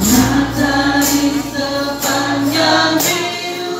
Nyata di sepanjang hidup.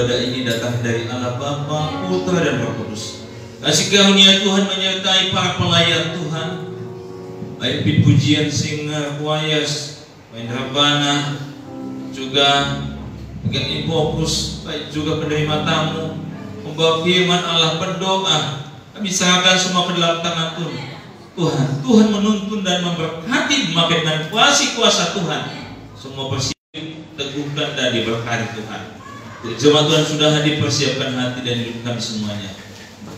ibadah ini datang dari Allah Bapa, Putra dan Roh Kudus. Kasih karunia Tuhan menyertai para pelayan Tuhan, baik di pujian Singer Wayas, main Rabana, juga dengan fokus, baik juga penerima tamu, membawa firman Allah, berdoa. Kami serahkan semua ke dalam tangan Tuhan. Tuhan menuntun dan memberkati, memakai dan kuasa Tuhan. Semua persiapan teguhkan dan diberkati Tuhan. Jemaat Tuhan sudah hadir, persiapkan hati dan hidup kami semuanya.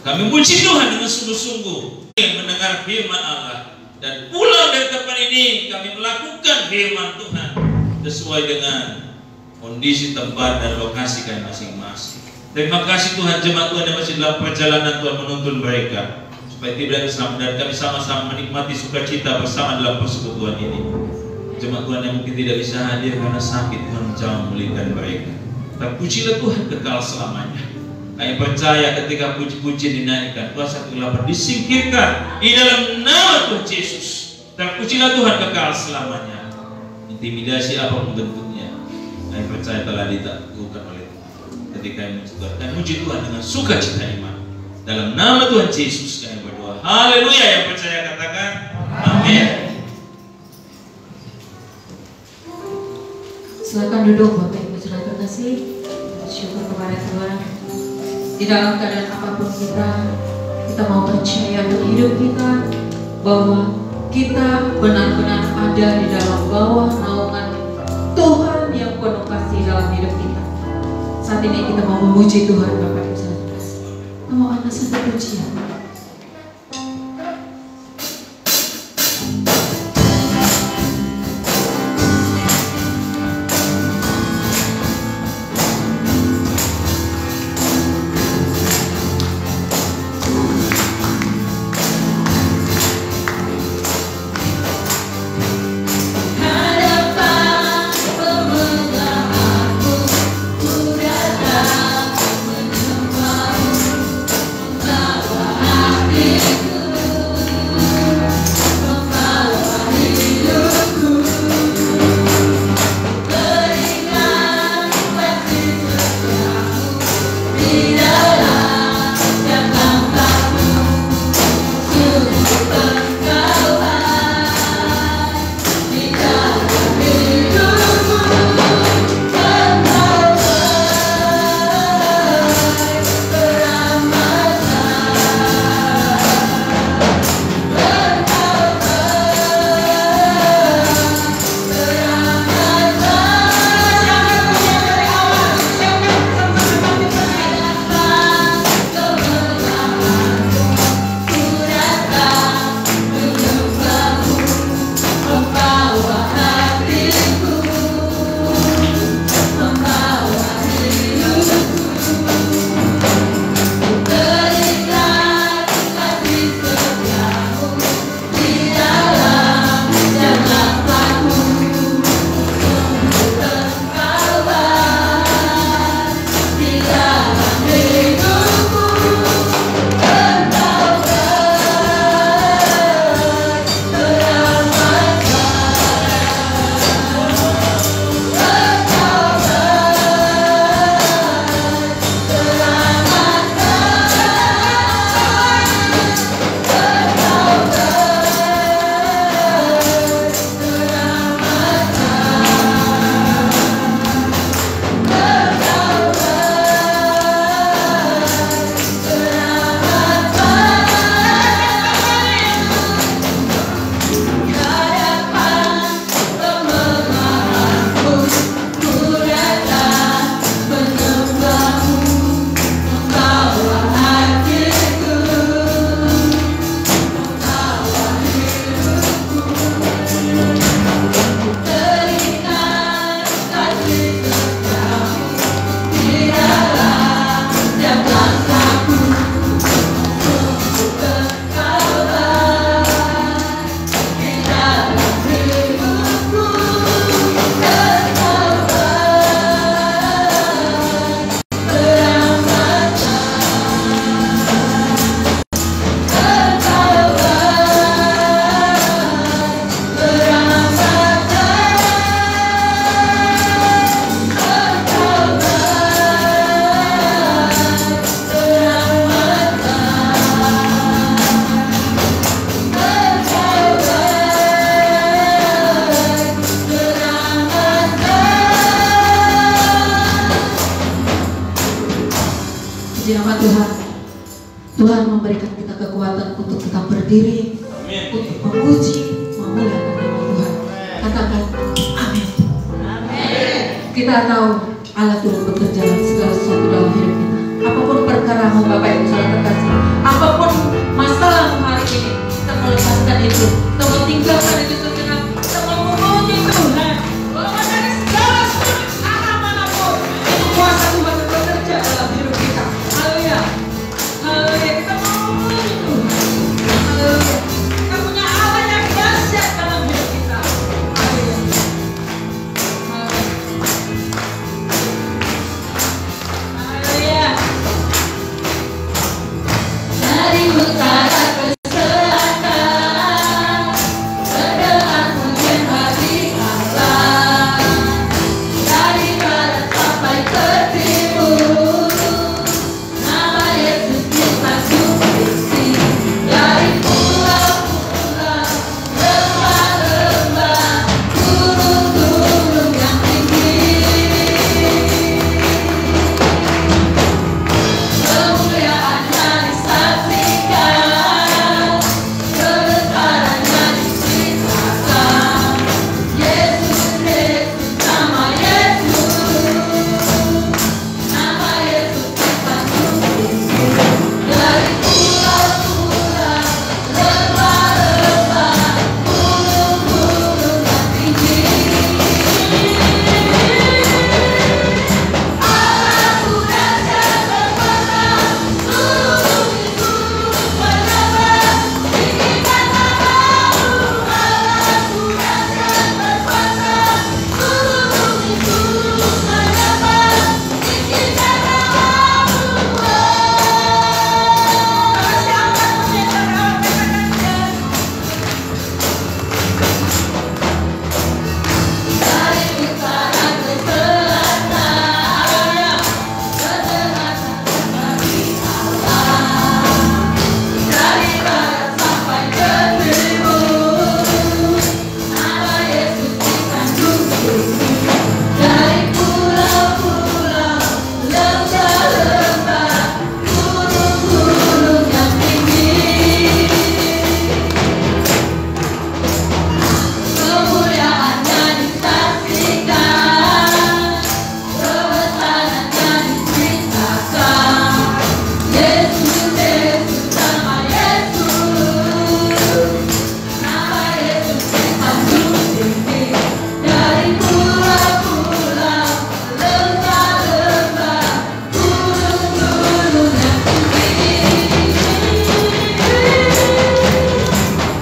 Kami puji Tuhan dengan sungguh-sungguh yang mendengar firman Allah, dan pulang dari tempat ini kami melakukan firman Tuhan sesuai dengan kondisi tempat dan lokasi kami masing-masing. Terima kasih Tuhan, jemaat Tuhan yang masih dalam perjalanan, Tuhan menuntun mereka supaya tiba selamat, dan kami sama-sama menikmati sukacita bersama dalam persekutuan ini. Jemaat Tuhan yang mungkin tidak bisa hadir karena sakit, Tuhan menjauh memulihkan mereka. Terpujilah Tuhan kekal selamanya. Kami percaya ketika puji-puji dinaikkan, kuasa kegelapan disingkirkan di dalam nama Tuhan Yesus. Terpujilah Tuhan kekal selamanya. Intimidasi apapun bentuknya, kami percaya telah ditaklukkan oleh Tuhan. Ketika kami mensyukurkan, puji Tuhan dengan sukacita iman. Dalam nama Tuhan Yesus kami berdoa. Haleluya. Yang percaya katakan amin. Silakan duduk Bapak Ibu saudara terkasih. Syukur kepada Tuhan. Di dalam keadaan apapun kita mau percaya dalam hidup kita bahwa kita benar-benar ada di dalam bawah naungan Tuhan yang penuh kasih dalam hidup kita. Saat ini kita mau memuji Tuhan Bapak Ibu saudara terkasih. Kita mau angkat satu pujian. Wow. bersama Tuhan. Tuhan memberikan kita kekuatan untuk kita berdiri, untuk memuji, memuliakan nama Tuhan. Katakan amin. Kita tahu Allah turut bekerja dalam segala sesuatu dalam hidup kita. Apapun perkaramu Bapak Ibu Saudara terkasih, apapun masalahmu hari ini, kita melepaskan itu, kita meninggalkan itu sejenak, kita memuji Tuhan. Bahwa dari segala sudut arah manapun, itu kuasa Tuhan bekerja dalam hidup kita. Haleluya, haleluya, kita memuji Tuhan. Haleluya, kita punya Allah yang dahsyat dalam hidup kita. Haleluya. Dari utara ke selatan, terdengar pujian hati Allah. Dari barat sampai ke timur, nama Yesus disanjung tinggi. Dari pulau-pulau, lembah-lembah, gunung-gunung yang tinggi. Kemuliaannya disaksikan, kebesarannya diceritakan. Yesus, Yesus, nama Yesus, nama Yesus disanjung tinggi. Dari pulau-pulau, lembah-lembah, gunung-gunung yang tinggi. Allahku dahsyat berkuasa, seluruh menyembah, tinggikan namamu. Allahku dahsyat berkuasa, seluruh menyembah, tinggikan namamu. Kasih angkat pujian Allah, katakan dari utara ke selatan, terdengar hati Allah. Dari barat sampai ke timur, nama Yesus disanjung tinggi. Dari pulau-pulau, lembah-lembah, gunung-gunung yang tinggi. Kemuliaannya disaksikan, kebesarannya diceritakan. Yesus, Yesus, nama Yesus, nama Yesus disanjung tinggi. Dari pulau-pulau, lembah-lembah, gunung-gunung yang tinggi.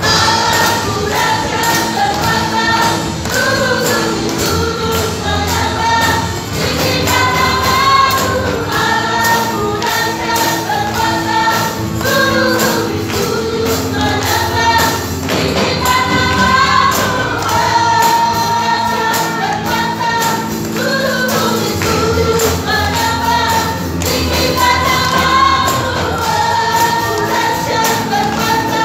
Allahku dahsyat berkuasa, seluruh menyembah, tinggikan namamu. Allahku dahsyat berkuasa, seluruh menyembah, tinggikan namamu. Dahsyat berkuasa, seluruh menyembah, tinggikan namamu. Dahsyat berkuasa,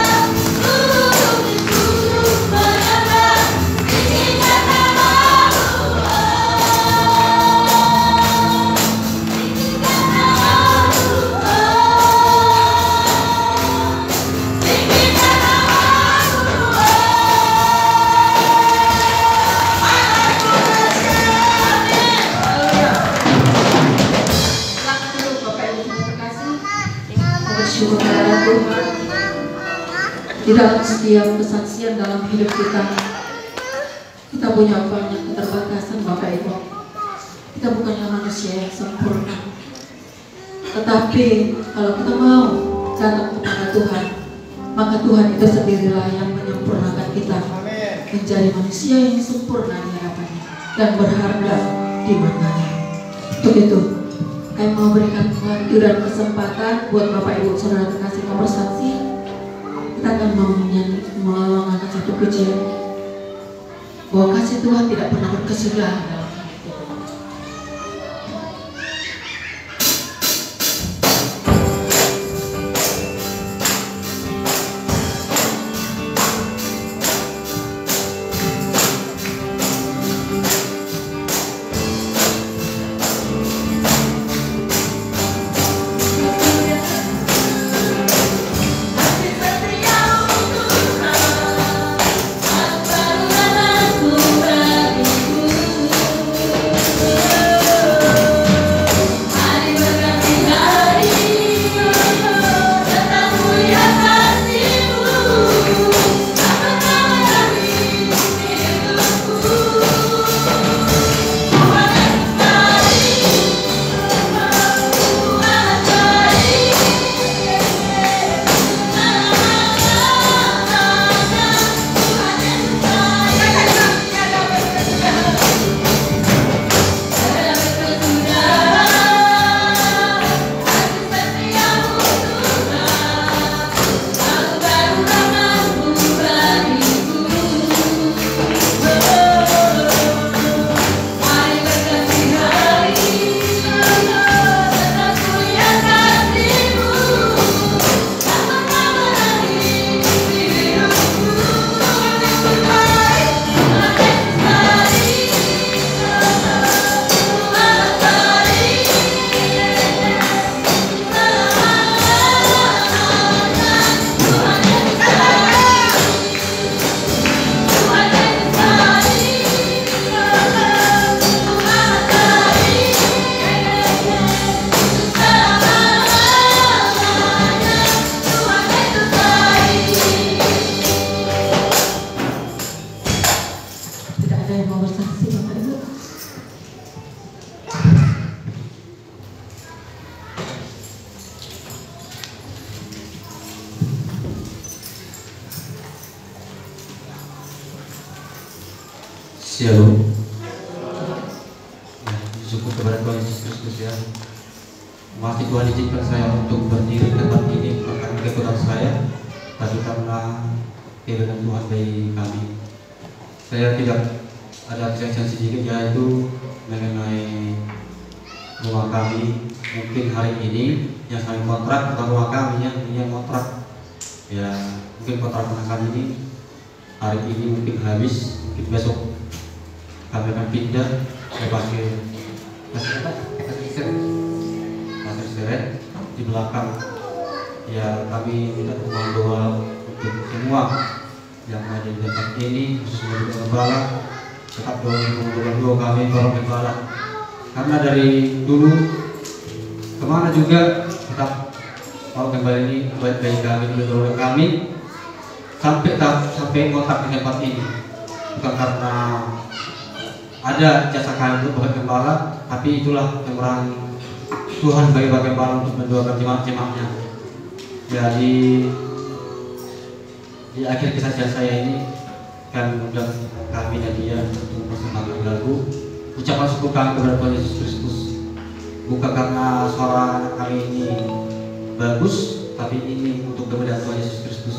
seluruh menyembah, tinggikan bersyukur kepada Tuhan di dalam setiap kesaksian dalam hidup kita. Kita punya banyak keterbatasan Bapak Ibu. Kita bukanlah manusia yang sempurna, tetapi kalau kita mau datang kepada Tuhan, maka Tuhan itu sendirilah yang menyempurnakan kita menjadi manusia yang sempurna di hadapannya dan berharga di matanya. Untuk itu, kami mau berikan waktu dan kesempatan buat Bapak Ibu Saudara terkasih yang bersaksi. Kita akan mengangkat satu pujian bahwa kasih Tuhan tidak pernah berkesudahan dalam hidup kita. Ada yang mau bersaksi Bapak Ibu? Shalom. Syukur kepada Tuhan Yesus Kristus ya. Masih Tuhan izinkan saya untuk berdiri di tempat ini bukan karena kekuatan saya, tapi karena kebenaran Tuhan bagi kami. Saya tidak ada kesaksian sedikit, yaitu mengenai rumah kami. Mungkin hari ini yang kami kontrak bukan rumah kami ya, ini yang kontrak. Ya mungkin kontrak rumah kami ini hari ini mungkin habis, mungkin besok kami akan pindah ke pasir seret di belakang. Ya kami minta mohon doa untuk semua yang ada di tempat ini, khususnya di Gembala. Tetap doa kami tolong Gembala, karena dari dulu kemana juga tetap tolong Gembala ini baik bagi kami, dulu kami sampai kontak di tempat ini, bukan karena ada jasa kami untuk Bapak Gembala, tapi itulah kemurahan Tuhan bagi Bapak Gembala untuk mendoakan jemaat-jemaatnya. Jadi di akhir kesaksian saya ini kan mengundang kami dan dia untuk mempersembahkan lagu ucapan syukur kami kepada Tuhan Yesus Kristus, bukan karena suara kami ini bagus, tapi ini untuk kemuliaan Tuhan Yesus Kristus.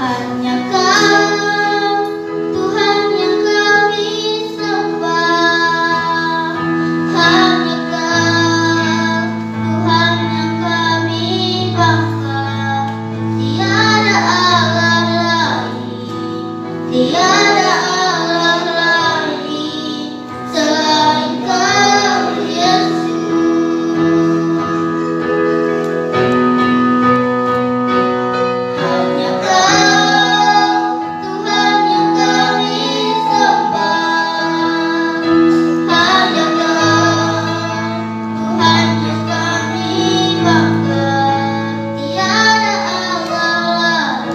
Hanya Kau, Tuhan yang kami sembah. Hanya Kau, Tuhan yang kami bangga. Tiada Allah lain, tiada Allah lain selain Kau, Yesus. Hanya Kau, Tuhan yang kami sembah. Hanya Kau, Tuhan yang kami bangga. Tiada Allah lain,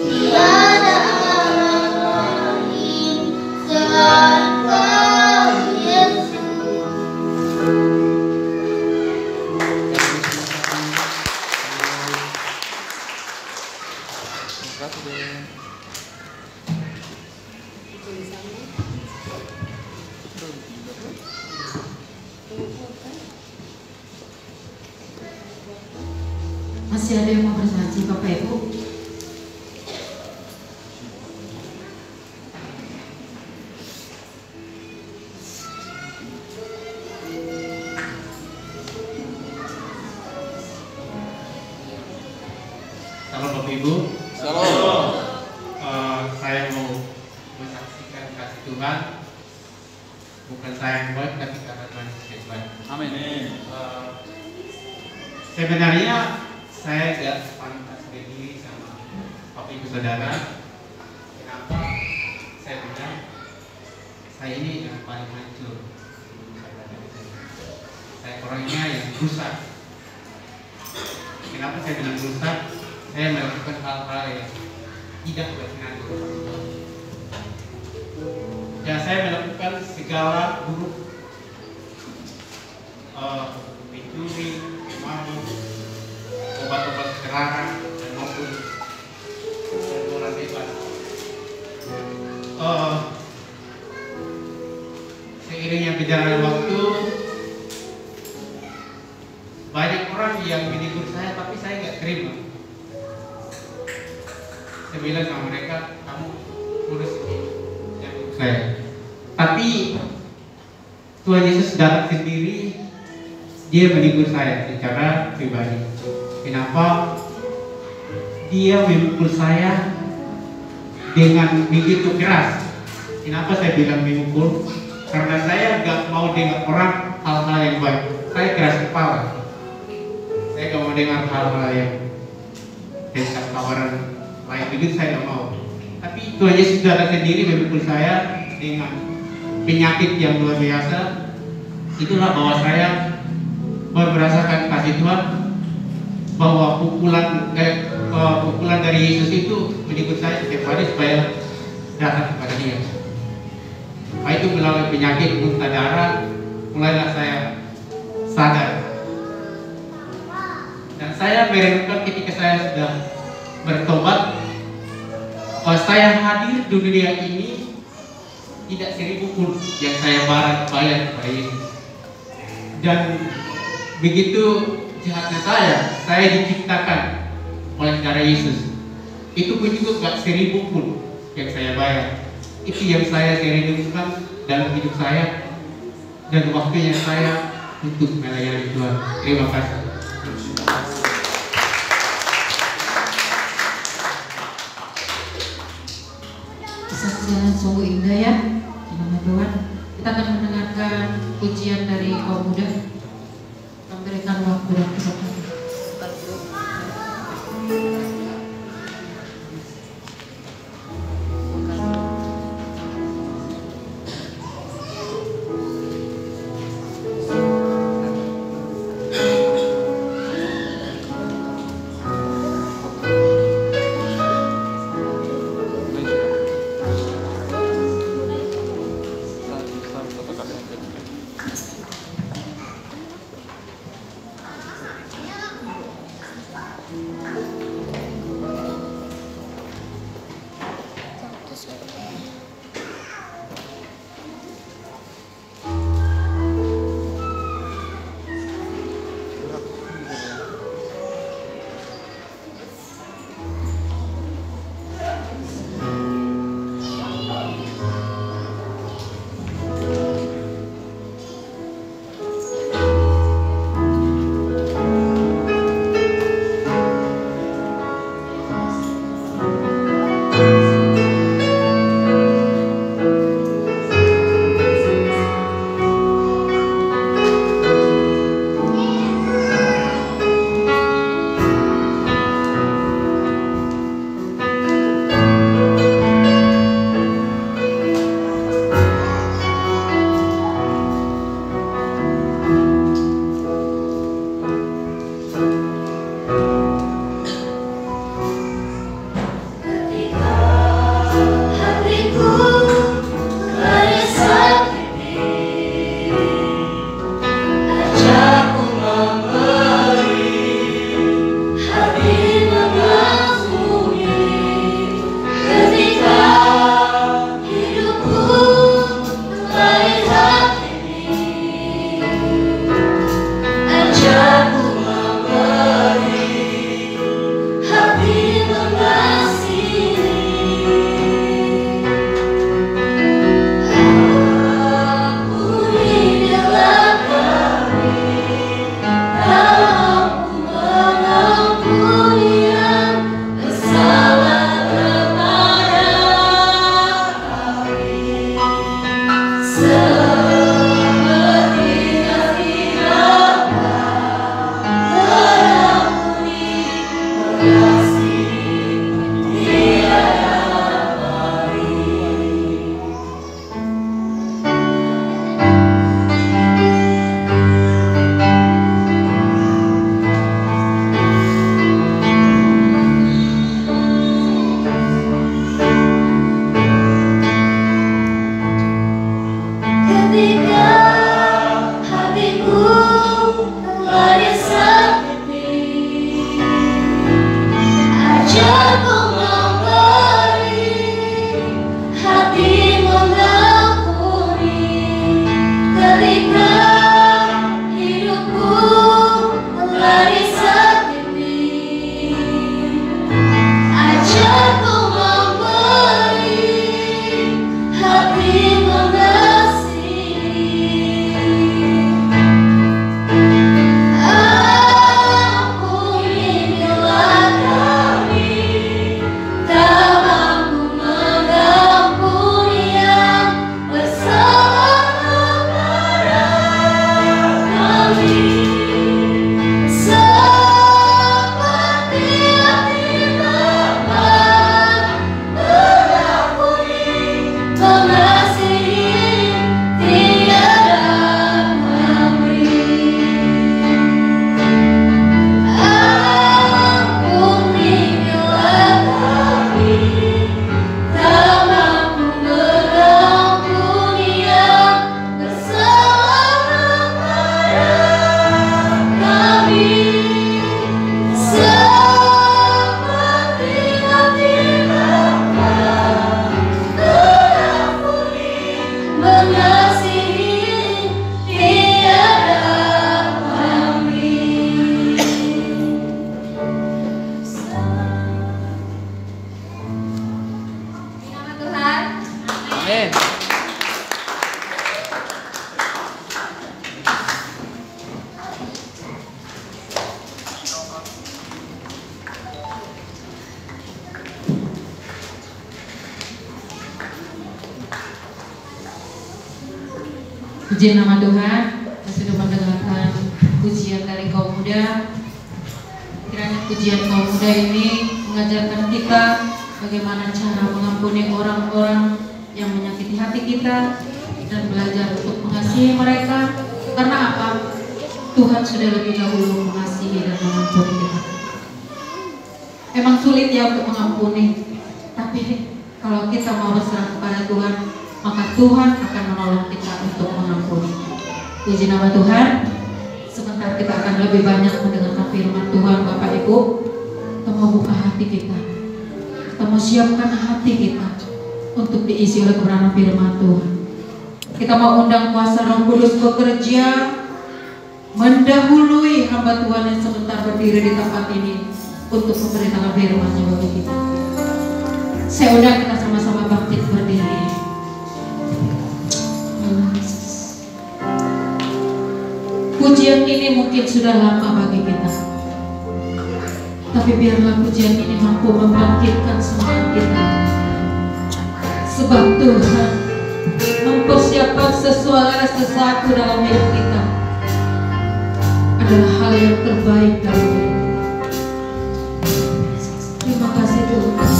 tiada Allah lain selain Kau, Yesus. Masih ada yang mau bersaksi, Bapak Ibu? Salam Bapak Ibu. Salam. Saya mau menyaksikan kasih Tuhan. Bukan saya yang buat, tapi karena Tuhan yang buat. Amin. Sebenarnya saya gak pantas berdiri sama Bapak Ibu Saudara. Kenapa? Saya bilang saya ini yang paling hancur. Saya orangnya yang rusak. Kenapa saya bilang rusak? Saya melakukan hal-hal yang tidak berkenan di hadapan Tuhan. Dan saya melakukan segala buruk, mencuri, mabuk, obat-obat terlarang, dan maupun orang bebas. Seiringnya berjalannya waktu, banyak orang yang menegur saya, tapi saya nggak terima. Saya bilang sama mereka, kamu urus ini, jangan urus saya. Tapi Tuhan Yesus datang sendiri, dia menegur saya secara pribadi. Kenapa? Dia memukul saya dengan begitu keras. Kenapa saya bilang memukul? Karena saya gak mau dengar orang hal-hal yang baik. Saya keras kepala. Saya gak mau dengar hal-hal yang tentang tawaran lain, begitu saya gak mau. Tapi Tuhan Yesus datang sendiri memukul saya dengan penyakit yang luar biasa. Itulah bahwa saya merasakan kasih Tuhan, bahwa pukulan dari Yesus itu menegur saya setiap hari supaya datang kepada Dia. Itu melalui penyakit muntah darah, mulailah saya sadar. Dan saya merenungkan ketika saya sudah bertobat, bahwa saya hadir di dunia ini tidak 1000 pun yang saya bayar kepada Yesus. Dan begitu jahatnya saya diciptakan oleh darah Yesus. Itu pun juga gak 1000 pun yang saya bayar. Itu yang saya renungkan dalam hidup saya dan waktunya saya untuk melayani Tuhan. Terima kasih. Kesaksian sungguh indah ya, di nama Tuhan. Kita akan mendengarkan pujian dari kaum muda. Memberikan waktu dan kesempatan. Amin. Puji nama Tuhan, kita sudah mendengarkan pujian dari kaum muda. Kiranya pujian kaum muda ini mengajarkan kita bagaimana cara mengampuni orang-orang yang menyakiti hati kita dan belajar untuk mengasihi mereka. Karena apa? Tuhan sudah lebih dahulu mengasihi dan mengampuni kita. Emang sulit ya untuk mengampuni, tapi kalau kita mau berserah kepada Tuhan, maka Tuhan akan menolong kita untuk mengampuni. Puji nama Tuhan. Sebentar kita akan lebih banyak mendengarkan firman Tuhan. Bapak Ibu, kita mau buka hati kita, kita mau siapkan hati kita untuk diisi oleh kebenaran firman Tuhan. Kita mau undang kuasa Roh Kudus bekerja, mendahului hamba Tuhan yang sebentar berdiri di tempat ini untuk memberitakan firman-Nya bagi kita. Saya undang kita sama-sama bangkit berdiri. Pujian ini mungkin sudah lama bagi kita, tapi biarlah pujian ini mampu membangkitkan semangat kita. Sebab Tuhan mempersiapkan sesuatu dalam hidup kita adalah hal yang terbaik dalam hidup kita. Terima kasih Tuhan.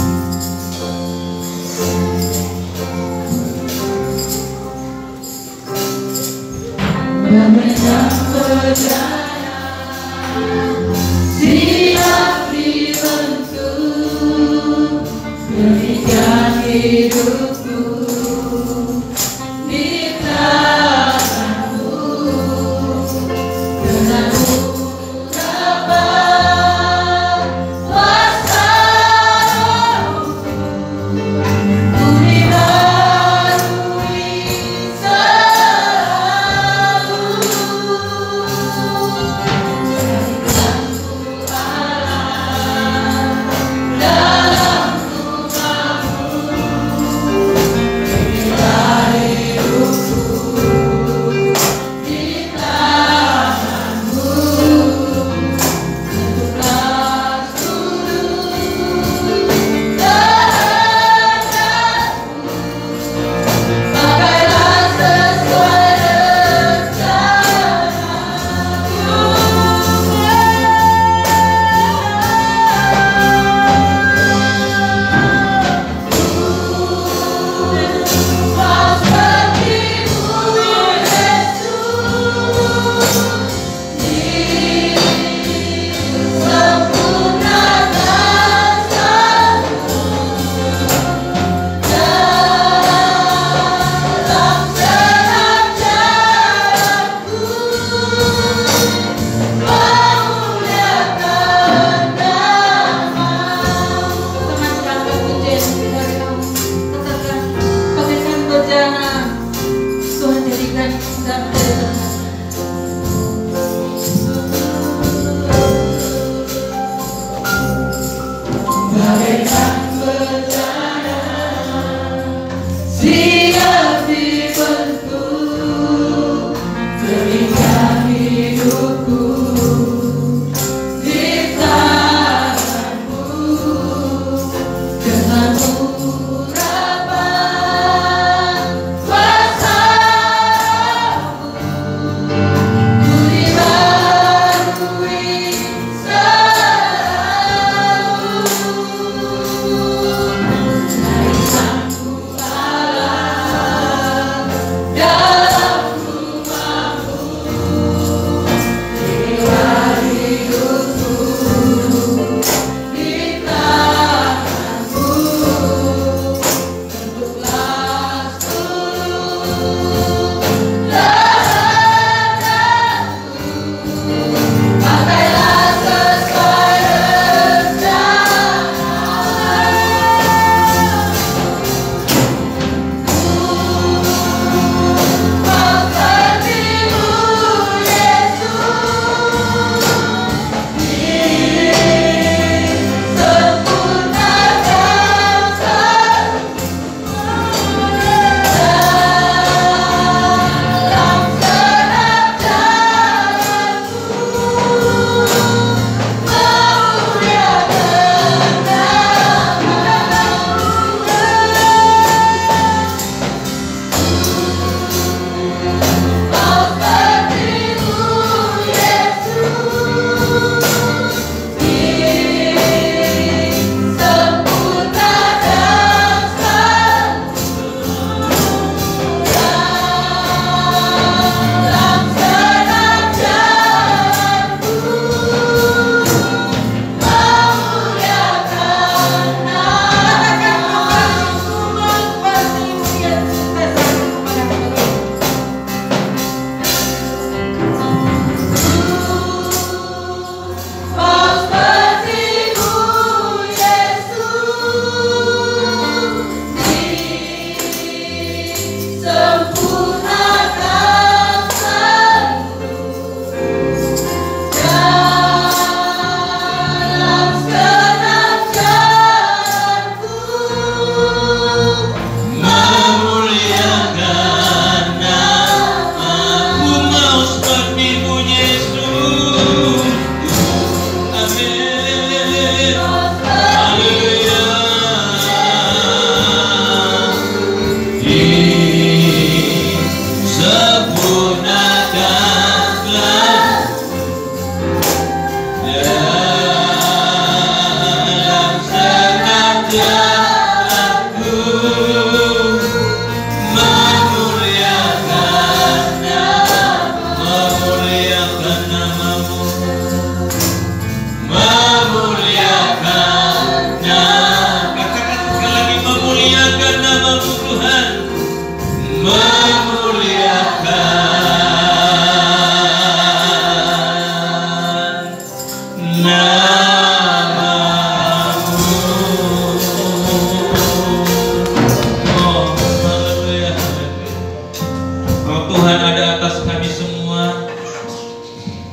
Memegang percaya siap dibentuk, berikan hidupku di tanganmu, dengan urapan kuasa Rohmu, ku dibarui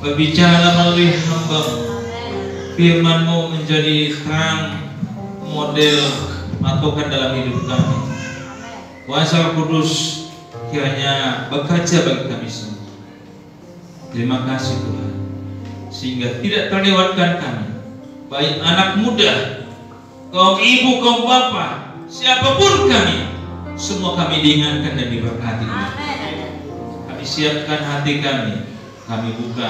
Berbicara melalui hamba, firman-Mu menjadi terang, model, patokan dalam hidup kami. Kuasa Roh Kudus kiranya bekerja bagi kami semua. Terima kasih Tuhan, sehingga tidak terlewatkan kami, baik anak muda, kaum ibu, kaum bapak, siapapun kami, semua kami diingatkan dan diberkati. Kami siapkan hati kami buka,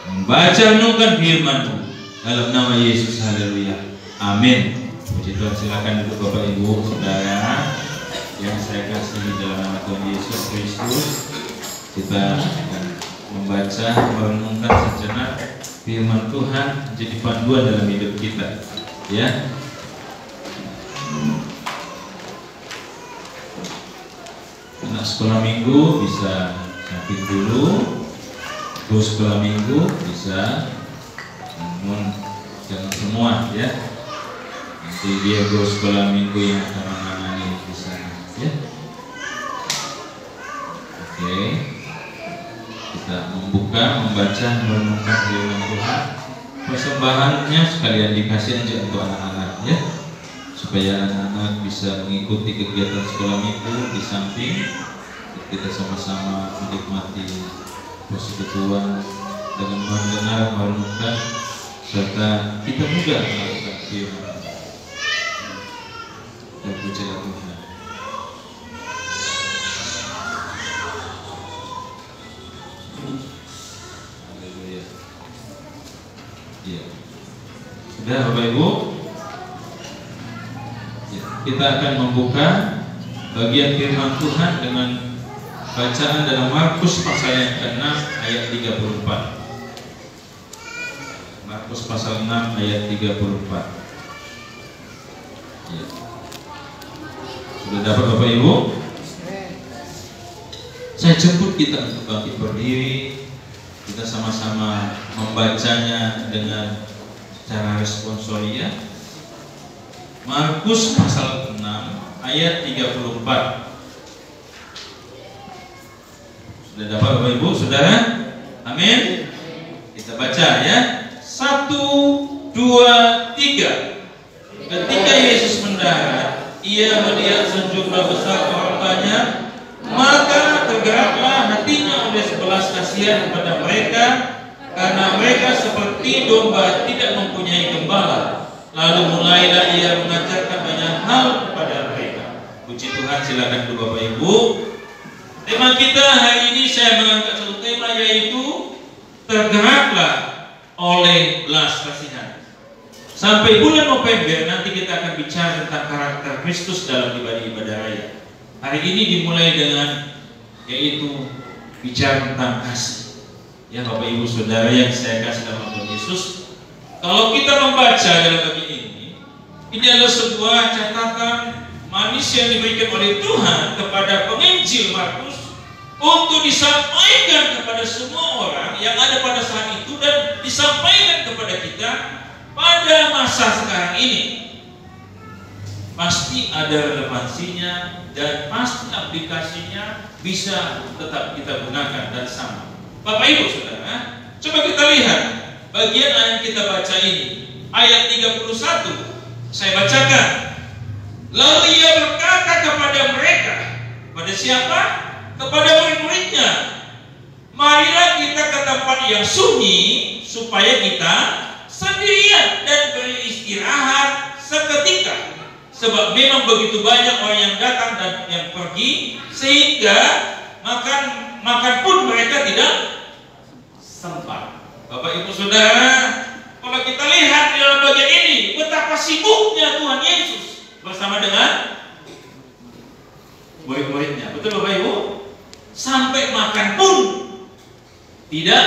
membaca renungkan firman-Mu dalam nama Yesus. Haleluya. Amin. Puji Tuhan. Silakan duduk Bapak Ibu Saudara yang saya kasihi dalam nama Tuhan Yesus Kristus. Kita akan membaca, merenungkan sejenak firman Tuhan menjadi panduan dalam hidup kita. Ya. Anak sekolah minggu bisa sakit dulu. Guru sekolah minggu bisa, namun jangan semua ya. Nanti dia guru sekolah minggu yang akan menangani di sana ya. Oke, kita membuka, membaca, merenungkan firman Tuhan. Persembahannya sekalian dikasih aja untuk anak-anak ya, supaya anak-anak bisa mengikuti kegiatan sekolah minggu di samping kita sama-sama menikmati persekutuan dengan mendengar, merenungkan, serta kita juga melakukan firman. Dan pujilah Tuhan. Haleluya. Ya. Sudah Bapak Ibu? Ya. Kita akan membuka bagian firman Tuhan dengan bacaan dalam Markus pasal yang ke-6 ayat 34. Markus pasal 6 ayat 34. Ya. Sudah dapat Bapak Ibu? Saya jemput kita untuk bangkit berdiri. Kita sama-sama membacanya dengan cara responsoria. Markus pasal 6 ayat 34. Sudah dapat Bapak Ibu Saudara? Amin. Kita baca ya. 1, 2, 3. Ketika Yesus mendarat, ia melihat sejumlah besar orang banyak, maka tergeraklah hatinya oleh sebelas kasihan kepada mereka, karena mereka seperti domba tidak mempunyai gembala. Lalu mulailah ia mengajarkan banyak hal kepada mereka. Puji Tuhan. Silakan dulu Bapak Ibu. Tema kita hari ini saya mengangkat satu tema, yaitu tergeraklah oleh belas kasihan. Sampai bulan November nanti kita akan bicara tentang karakter Kristus dalam ibadah raya. Hari ini dimulai dengan yaitu bicara tentang kasih. Ya Bapak Ibu Saudara yang saya kasih dalam Tuhan Yesus, kalau kita membaca dalam bagian ini adalah sebuah catatan manis yang diberikan oleh Tuhan kepada penginjil Markus untuk disampaikan kepada semua orang yang ada pada saat itu dan disampaikan kepada kita pada masa sekarang ini. Pasti ada relevansinya dan pasti aplikasinya bisa tetap kita gunakan dan sama. Bapak Ibu Saudara, coba kita lihat bagian yang kita baca ini, ayat 31. Saya bacakan. Lalu ia berkata kepada mereka, pada siapa? Kepada murid-muridnya, marilah kita ke tempat yang sunyi supaya kita sendirian dan beristirahat seketika, sebab memang begitu banyak orang yang datang dan yang pergi, sehingga makan pun mereka tidak sempat. Bapak Ibu Saudara, kalau kita lihat di dalam bagian ini, betapa betapa sibuknya Tuhan Yesus bersama dengan murid-muridnya. Betul Bapak Ibu? Sampai makan pun tidak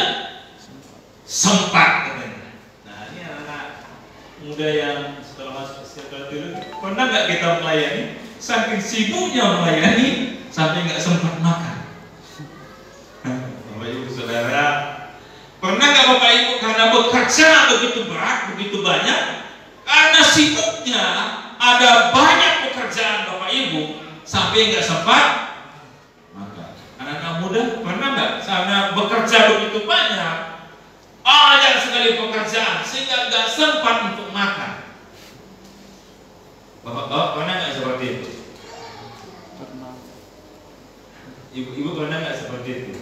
sempat katanya. Nah, ini anak-anak muda yang setelah masuk sekolah dulu, pernah nggak kita melayani? Saking sibuknya melayani sampai nggak sempat makan. Bapak Ibu Saudara, pernah nggak Bapak Ibu karena bekerja begitu berat, begitu banyak, karena sibuknya ada banyak pekerjaan Bapak Ibu sampai nggak sempat makan? Anak-anak muda pernah nggak karena bekerja begitu banyak, banyak sekali pekerjaan sehingga nggak sempat untuk makan? Bapak-bapak pernah nggak seperti itu? Pernah. Ibu-ibu pernah nggak seperti itu?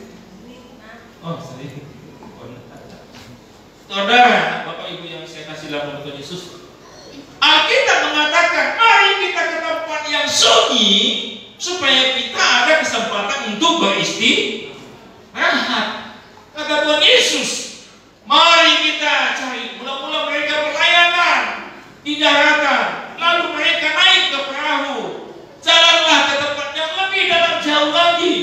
Oh, sering. Saudara, Bapak Ibu yang saya kasih dalam Tuhan Yesus, Alkitab mengatakan, mari kita ke tempat yang sunyi supaya kita ada kesempatan untuk beristirahat. Kata Tuhan Yesus, mari kita cari. Mula-mula mereka berlayanan di daratan, lalu mereka naik ke perahu. Jalanlah ke tempat yang lebih dalam jauh lagi.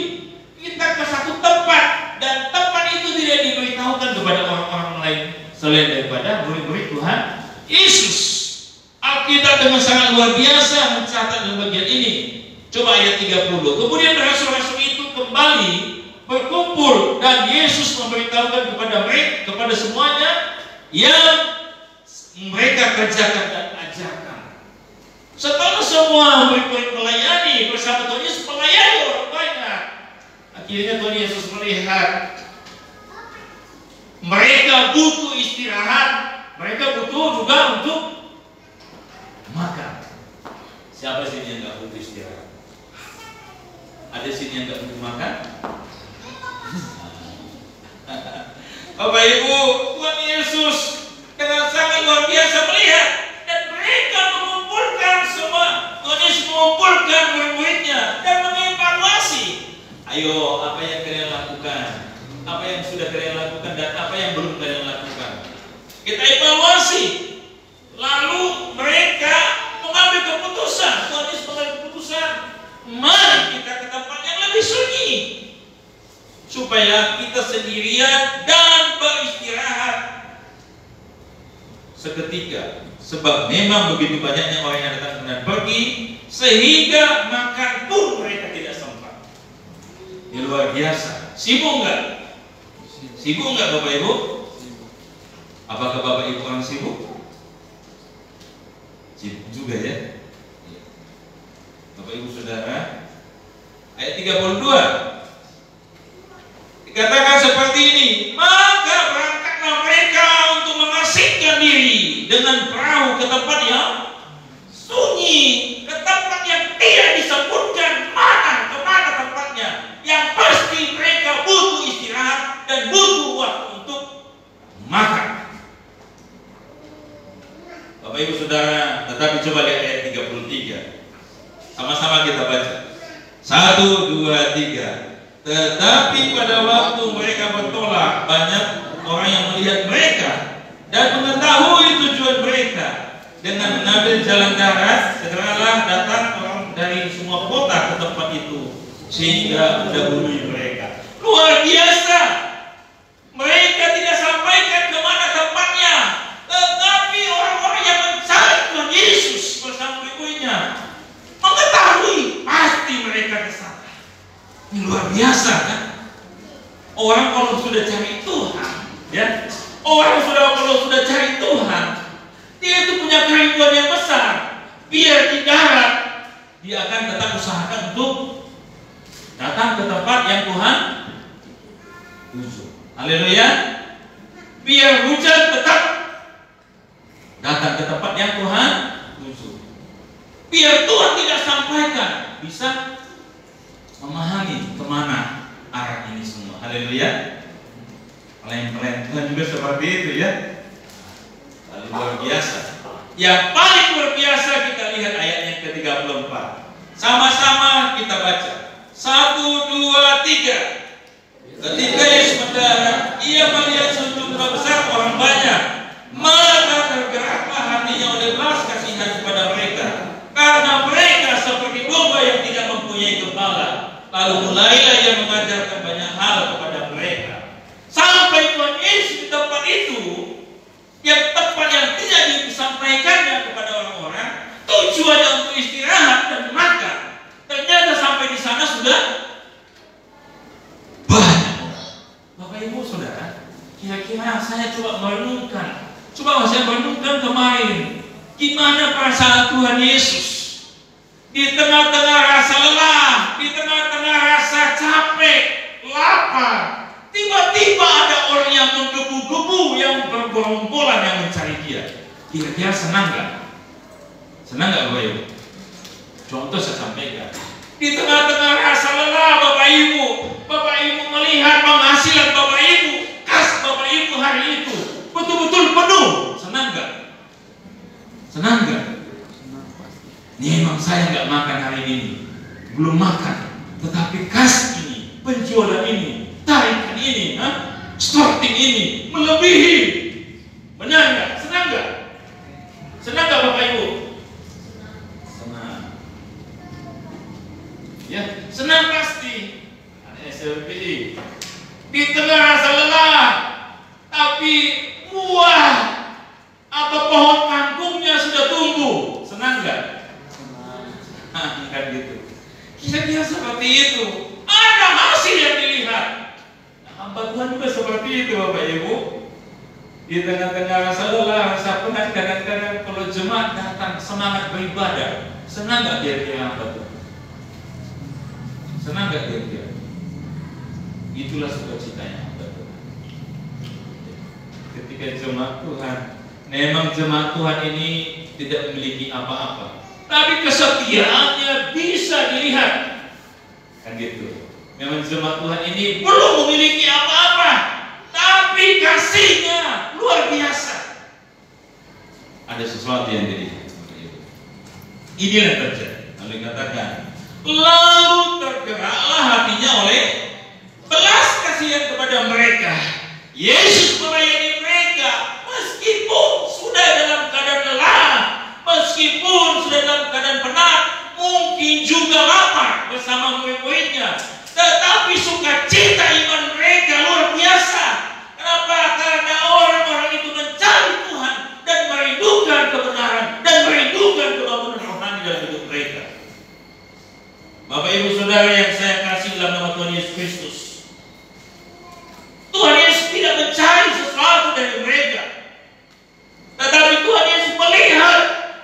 Kita ke satu tempat, dan tempat itu tidak diberitahukan kepada orang-orang lain selain daripada murid-murid Tuhan Yesus. Alkitab dengan sangat luar biasa mencatat dalam bagian ini. Coba ayat 30. Kemudian rasul-rasul itu kembali berkumpul dan Yesus memberitahukan kepada semuanya yang mereka kerjakan dan ajarkan. Setelah semua murid-murid melayani bersama Tuhan Yesus, melayani orang banyak, akhirnya Tuhan Yesus melihat mereka butuh istirahat, mereka butuh juga untuk makan. Siapa sini yang nggak butuh istirahat? Ada sini yang nggak butuh makan? Bapak Ibu, Tuhan Yesus dengan sangat luar biasa melihat, dan mereka mengumpulkan semua. Tuhan Yesus mengumpulkan murid-muridnya dan mengevaluasi. Ayo, apa yang kalian lakukan? Apa yang sudah kalian lakukan dan apa yang belum kalian lakukan? Kita evaluasi. Lalu mereka mengambil keputusan. Tuhan Yesus mengambil keputusan, mari kita ke tempat yang lebih sunyi supaya kita sendirian dan beristirahat seketika. Sebab memang begitu banyaknya orang yang datang dan pergi, sehingga makan pun mereka tidak sempat. Ini luar biasa. Sibuk nggak? Sibuk nggak Bapak Ibu? Apakah Bapak Ibu orang sibuk? Sibuk juga ya. Bapak Ibu Saudara, ayat 32 dikatakan seperti ini, maka berangkatlah mereka untuk mengasingkan diri dengan perahu ke tempat yang sunyi, ke tempat yang tidak disebutkan kemana tempatnya. Yang pasti mereka butuh istirahat dan butuh waktu untuk makan. Bapak Ibu Saudara, tetapi coba lihat ayat 33. Sama-sama kita baca. 1, 2, 3. Tetapi pada waktu mereka bertolak, banyak orang yang melihat mereka dan mengetahui tujuan mereka. Dengan mengambil jalan darat, segeralah datang orang dari semua kota ke tempat itu, sehingga mendahului mereka. Luar biasa. Mereka tidak sampaikan kemana tempatnya, tetapi orang-orang yang mencari Tuhan Yesus bersama murid-muridnya mengetahui pasti mereka ke sana. Ini luar biasa kan? Orang kalau sudah cari Tuhan, ya, kalau sudah cari Tuhan, dia itu punya kerinduan yang besar. Biar di darat, dia akan tetap usahakan untuk datang ke tempat yang Tuhan tuju. Haleluya. Biar hujan tetap datang ke tempat yang Tuhan tuju. Biar Tuhan tidak sampaikan, bisa memahami kemana arah ini semua. Haleluya. Lain-lain Tuhan juga seperti itu ya. Lalu luar biasa. Yang paling luar biasa kita lihat ayat yang ke-34. Sama-sama kita baca. 1, 2, 3. Ketika Yesus mendarat, ia melihat sejumlah besar orang banyak, maka tergeraklah hatinya oleh belas Lalu mulailah ia mengajarkan banyak hal kepada mereka. Sampai Tuhan Yesus di tempat itu, yang tempat yang tidak disampaikannya kepada orang-orang, tujuannya untuk istirahat dan makan. Ternyata sampai di sana sudah banyak orang. Bapak Ibu Saudara, kira-kira saya coba merenungkan. Coba saya merenungkan kemarin, gimana perasaan Tuhan Yesus di tengah-tengah rasa lelah, di tengah-tengah rasa capek, lapar. Tiba-tiba ada orang yang menggebu-gebu, yang bergerombolan yang mencari dia. Kira-kira senang nggak? Senang nggak Bapak Ibu? Contoh saya sampaikan. Di tengah-tengah rasa lelah Bapak Ibu melihat penghasilan Bapak Ibu, kas Bapak Ibu hari itu betul-betul penuh. Senang nggak? Senang nggak? Memang saya nggak makan hari ini, belum makan. Tetapi kas ini, penjualan ini, tarikan ini, sorting ini melebihi. Benar nggak? Senang nggak? Senang nggak Bapak Ibu? Senang. Ya, senang pasti. SLPI. Di tengah rasa lelah, tapi buah atau pohon kangkungnya sudah tumbuh. Senang nggak? Kan gitu. Kira-kira seperti itu. Ada hasil yang dilihat. Hamba Tuhan juga seperti itu Bapak Ibu. Di tengah-tengah rasa lelah, rasa penat, kadang-kadang kalau jemaat datang semangat beribadah, senang nggak dia hamba Tuhan? Senang nggak dia? Itulah sukacitanya hamba Tuhan. Ketika jemaat Tuhan, memang jemaat Tuhan ini tidak memiliki apa-apa, tapi kesetiaannya bisa dilihat. Kan gitu. Memang jemaat Tuhan ini belum memiliki apa-apa, tapi kasihnya luar biasa. Ada sesuatu yang dilihat. Inilah yang terjadi. Lalu dikatakan, lalu tergeraklah hatinya oleh belas kasihan kepada mereka. Yesus melayani mereka meskipun sudah dalam keadaan lelah, meskipun sudah dalam keadaan penat, mungkin juga lapar bersama murid-muridnya, tetapi sukacita iman mereka luar biasa. Kenapa? Karena orang-orang itu mencari Tuhan dan merindukan kebenaran dan merindukan kebangunan rohani dalam hidup mereka. Bapak Ibu Saudara yang saya kasih dalam nama Tuhan Yesus Kristus, Tuhan Yesus tidak mencari sesuatu dari mereka, tetapi Tuhan Yesus melihat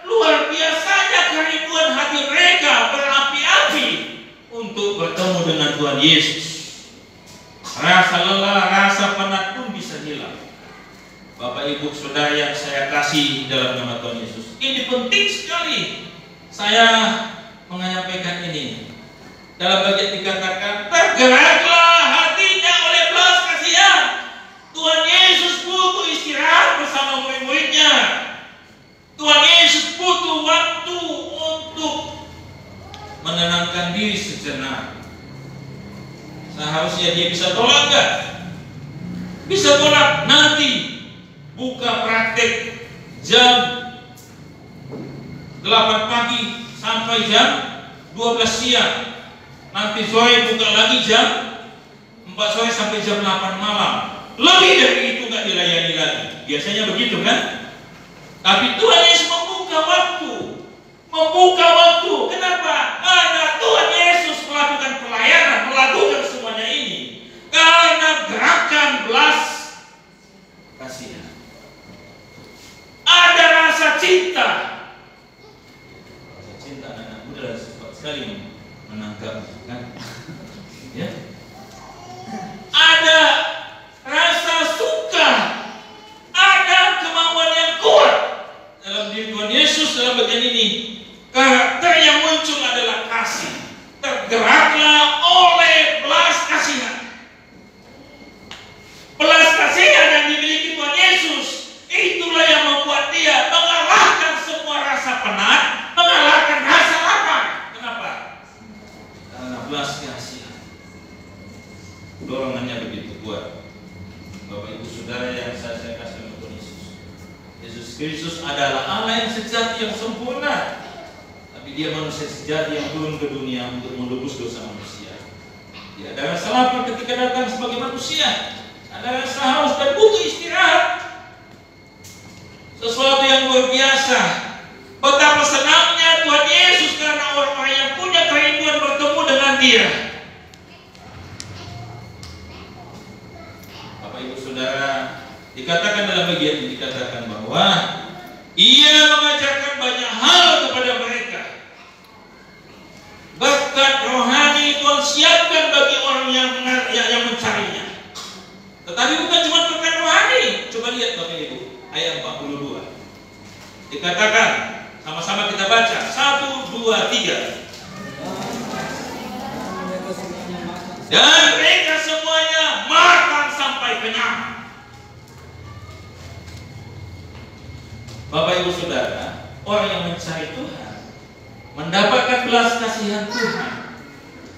luar biasanya kerinduan hati mereka berapi-api untuk bertemu dengan Tuhan Yesus. Rasa lelah, rasa penat pun bisa hilang. Bapak Ibu Saudara yang saya kasih dalam nama Tuhan Yesus, ini penting sekali saya menyampaikan ini. Dalam bagian dikatakan, tergeraklah hatinya oleh belas kasihan. Tuhan Yesus butuh istirahat bersama murid-muridnya. Tuhan Yesus butuh waktu untuk menenangkan diri sejenak. Seharusnya dia bisa tolak nggak? Bisa tolak. Nanti buka praktek jam 8 pagi sampai jam 12 siang. Nanti sore buka lagi jam 4 sore sampai jam 8 malam. Lebih dari itu nggak dilayani lagi. Biasanya begitu kan? Tapi Tuhan Yesus membuka waktu. Kenapa? Karena Tuhan Yesus melakukan pelayanan, melakukan semuanya ini karena gerakan belas kasihan. Ada rasa cinta. Rasa cinta anak muda cepat sekali menangkap, kan? Ya. Ada rasa suka, ada kemauan yang kuat dalam diri Tuhan Yesus dalam bagian ini. Karakter yang muncul adalah kasih. Tergeraklah oleh belas kasihan. Belas kasihan yang dimiliki Tuhan Yesus, itulah yang membuat dia mengalahkan semua rasa penat, mengalahkan rasa lapar. Kenapa? Karena belas kasihan. Dorongannya begitu kuat. Bapak Ibu Saudara yang saya kasih oleh Tuhan Yesus, Yesus Kristus adalah Allah yang sejati, yang sempurna. Tapi dia manusia sejati yang turun ke dunia untuk menebus dosa manusia. Dia ada rasa lapar ketika datang sebagai manusia. Ada rasa haus dan butuh istirahat. Sesuatu yang luar biasa. Betapa senangnya Tuhan Yesus karena orang-orang yang punya kerinduan bertemu dengan Dia. Bapak Ibu Saudara, dikatakan dalam bagian ini, dikatakan bahwa Ia mengajarkan banyak hal kepada mereka. Berkat rohani Tuhan siapkan bagi orang yang mencarinya. Tetapi bukan cuma berkat rohani. Coba lihat Bapak Ibu, ayat 42. Dikatakan, sama-sama kita baca. 1, 2, 3. Dan mereka semuanya makan sampai kenyang. Bapak Ibu Saudara, orang yang mencari Tuhan mendapatkan belas kasihan Tuhan.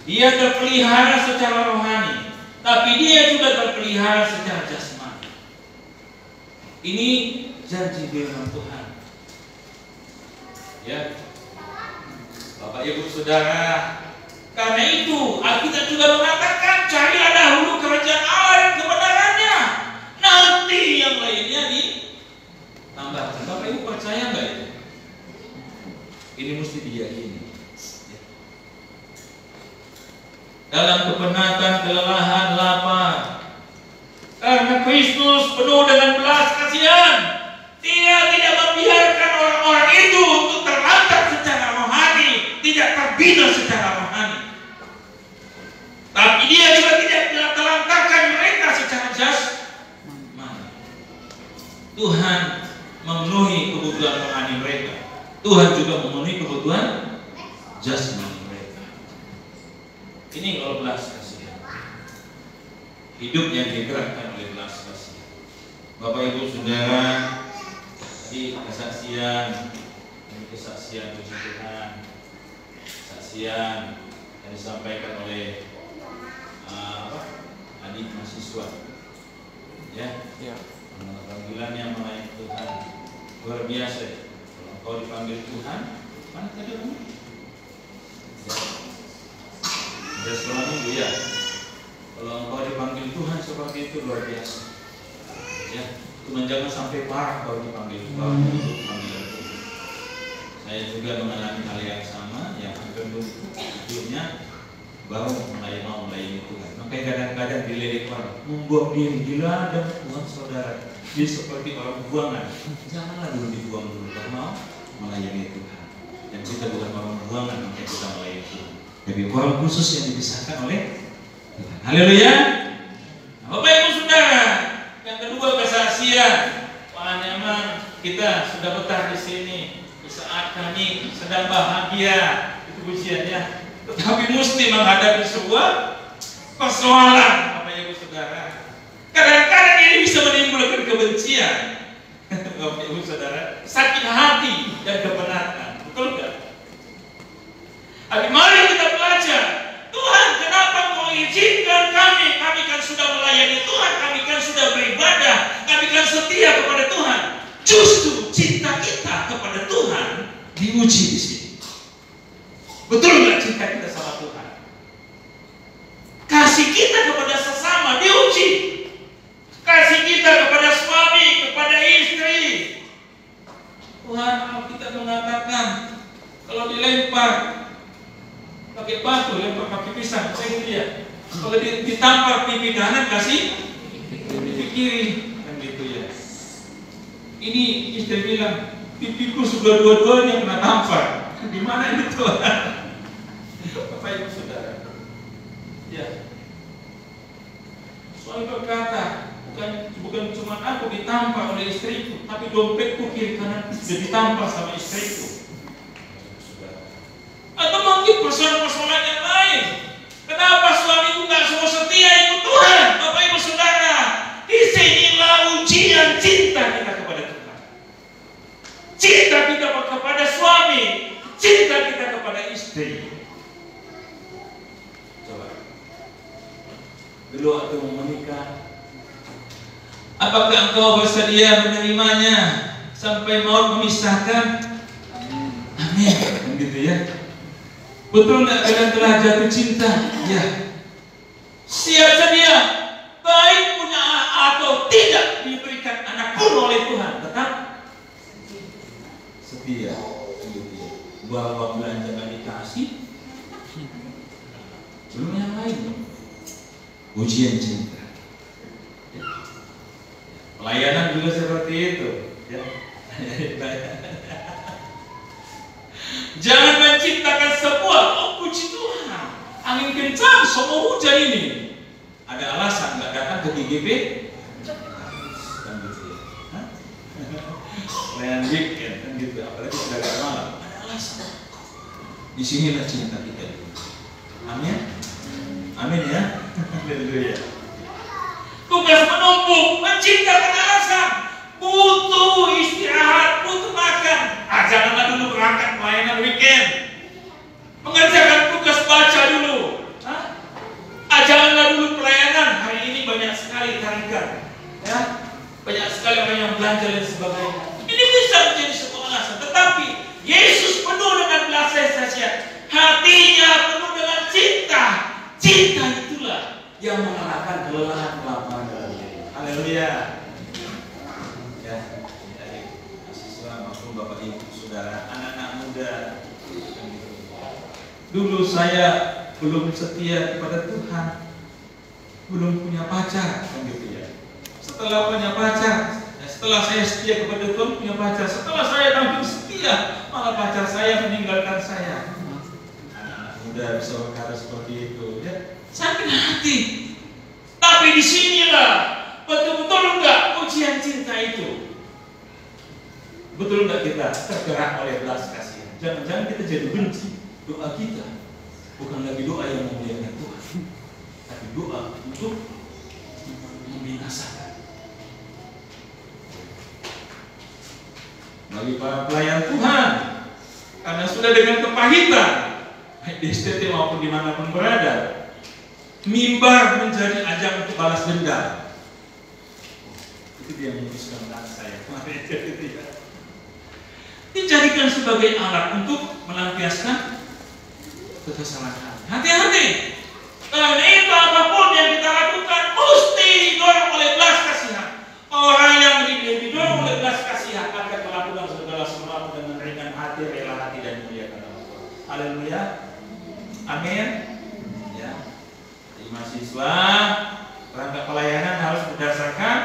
Dia terpelihara secara rohani, tapi dia juga terpelihara secara jasmani. Ini janji firman Tuhan. Ya, Bapak Ibu Saudara, karena itu Alkitab juga mengatakan, carilah dahulu kerajaan Allah dan kebenarannya, nanti yang lainnya ditambahkan. Bapak Ibu percaya nggak itu? Ini mesti diyakini. Dalam kepenatan, kelelahan, lapar, karena Kristus penuh dengan belas kasihan, Dia tidak membiarkan orang-orang itu untuk terlantar secara rohani, tidak terbina secara rohani. Tapi Dia juga tidak telantarkan mereka secara jasmani. Tuhan memenuhi kebutuhan rohani mereka. Tuhan juga memenuhi kebutuhan jasmani mereka. Ini kalau belas kasihan. Hidup yang digerakkan oleh belas kasihan. Bapak Ibu Saudara, di kesaksian, ini kesaksian puji Tuhan, kesaksian yang disampaikan oleh adik mahasiswa, ya, panggilannya melayani Tuhan luar biasa. Kalau kau dipanggil Tuhan, mana tadi kamu? Ada sekolah minggu ya. Kalau engkau dipanggil Tuhan seperti itu luar biasa. Ya, Tuhan jangan sampai parah kalau dipanggil Tuhan. Saya juga mengalami hal yang sama, yang hampir hidupnya baru mau melayani Tuhan. Makanya kadang-kadang dilirik orang membuang diri, gila ada Tuhan saudara. Dia seperti orang buangan. Janganlah dulu dibuang dulu kalau mau melayani Tuhan. Dan kita bukan orang buangan, makanya kita melayani Tuhan. Tapi orang khusus yang dipisahkan oleh Tuhan. Haleluya. Bapak Ibu Saudara, yang kedua kesaksian. Wah, nyaman kita sudah betah di sini. Di saat kami sedang bahagia, itu pujiannya. Tetapi mesti menghadapi sebuah persoalan, Bapak Ibu Saudara. Kadang-kadang ini bisa menimbulkan kebencian, Bapak Ibu Saudara, sakit hati dan kepenatan. Betul nggak? Tapi mari kita belajar. Tuhan, kenapa Kau izinkan kami? Kami kan sudah melayani Tuhan, kami kan sudah beribadah, kami kan setia kepada Tuhan. Justru cinta kita kepada Tuhan diuji di sini. Betul nggak cinta kita sama Tuhan? Kasih kita kepada sesama diuji. Kasih kita kepada suami, kepada istri. Tuhan, Alkitab mengatakan kalau dilempar pakai batu, lempar pakai pisang, saya gitu ya. Kalau ditampar pipi kanan, kasih pipi kiri, kan gitu ya. Ini istri bilang, pipiku sudah dua-duanya kena tampar. Di mana ini Tuhan? Bapak Ibu Saudara, ya. Suami berkata, bukan cuma aku ditampar oleh istriku, tapi dompetku kiri kanan sudah ditampar sama istriku. Atau mungkin persoalan-persoalan yang lain. Kenapa suamiku nggak semua setia ikut Tuhan? Bapak Ibu Saudara, disinilah ujian cinta kita kepada Tuhan. Cinta kita kepada suami, cinta kita kepada istri. Coba dulu waktu mau menikah, apakah engkau bersedia menerimanya sampai maut memisahkan? Amin. Gitu ya. Betul nggak kalian telah jatuh cinta? Ya. siap sedia, baik punya atau tidak diberikan anak pun oleh Tuhan, tetap setia. Bahwa belanjakan dikasih, belum yang lain, ujian cinta. Pelayanan juga seperti itu. Ya. Jangan menciptakan sebuah, oh puji Tuhan, angin kencang, semua hujan ini. Ada alasan nggak datang ke GGB? Kan gitu ya. Pelayanan weekend kan gitu, apalagi sudah agak malam. Di sinilah cinta kita. Amin. Amin ya. Haleluya. Tugas menumpuk, menciptakan alasan, butuh istirahat, butuh makan. Janganlah dulu berangkat pelayanan weekend. Mengerjakan tugas baca dulu. Janganlah dulu pelayanan. Hari ini banyak sekali tarikan. Ya, banyak sekali orang yang belanja dan sebagainya. Ini bisa menjadi sebuah alasan. Tetapi Yesus penuh dengan belas kasihan, hatinya penuh dengan cinta. Cinta itulah yang mengalahkan kelelahan kelaparan dalam diri. Haleluya. Ya, mahasiswa maupun bapak ibu saudara, anak-anak muda. Dulu saya belum setia kepada Tuhan, belum punya pacar, kan gitu ya. Setelah punya pacar, setelah saya setia kepada Tuhan, punya pacar. Setelah saya tampil setia, malah pacar saya meninggalkan saya. Anak-anak muda bisa berkata seperti itu, ya. Sakit hati. Tapi disinilah betul-betul enggak ujian cinta itu. Betul enggak kita tergerak oleh belas kasihan? Jangan-jangan kita jadi benci. Doa kita bukan lagi doa yang memuliakan Tuhan, tapi doa untuk membinasakan. Bagi para pelayan Tuhan, karena sudah dengan kepahitan, baik di STT maupun dimanapun berada, mimbar menjadi ajang untuk balas dendam. Itu dia memutuskan tangan saya. Dijadikan sebagai alat untuk melampiaskan kesalahan. Hati-hati. Karena itu apapun yang kita lakukan mesti didorong oleh belas kasihan. Orang yang didorong oleh belas kasihan akan melakukan segala sesuatu dengan ringan hati, rela hati dan muliakan Allah. Haleluya. Amin. Ya. Jadi mahasiswa, perangkat pelayanan harus berdasarkan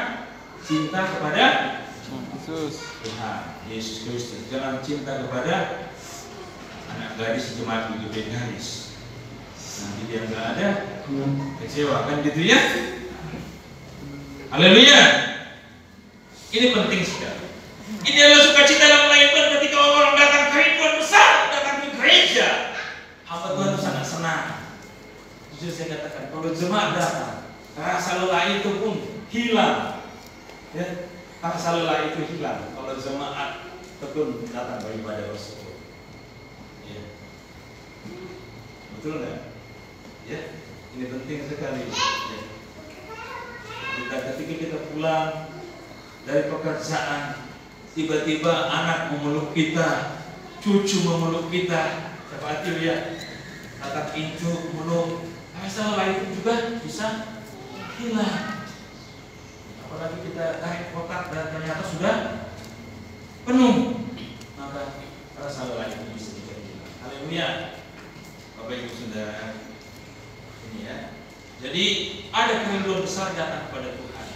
cinta kepada Tuhan Yesus Kristus. Jangan cinta kepada anak gadis jemaat GGB Garis. Nanti dia nggak ada, kecewa kan gitu ya. Haleluya. Ini penting sekali. Ini adalah sukacita dalam pelayanan ketika orang datang kerinduan besar datang ke gereja. Hamba Tuhan sangat senang. Jujur saya katakan, kalau jemaat datang, rasa lelah itu pun hilang. Ya, rasa lelah itu hilang. Kalau jemaat tekun datang beribadah bersama. Betul nggak? Ya, ini penting sekali. Ya. Ketika kita pulang dari pekerjaan, tiba-tiba anak memeluk kita, cucu memeluk kita, siapa itu ya, tatap incu memeluk, rasa lelah itu juga bisa hilang. Apalagi kita tarik kotak dan ternyata sudah penuh, maka rasa lelah itu bisa hilang. Haleluya. Bapak Ibu Saudara, ini ya. Jadi ada kerinduan besar datang kepada Tuhan.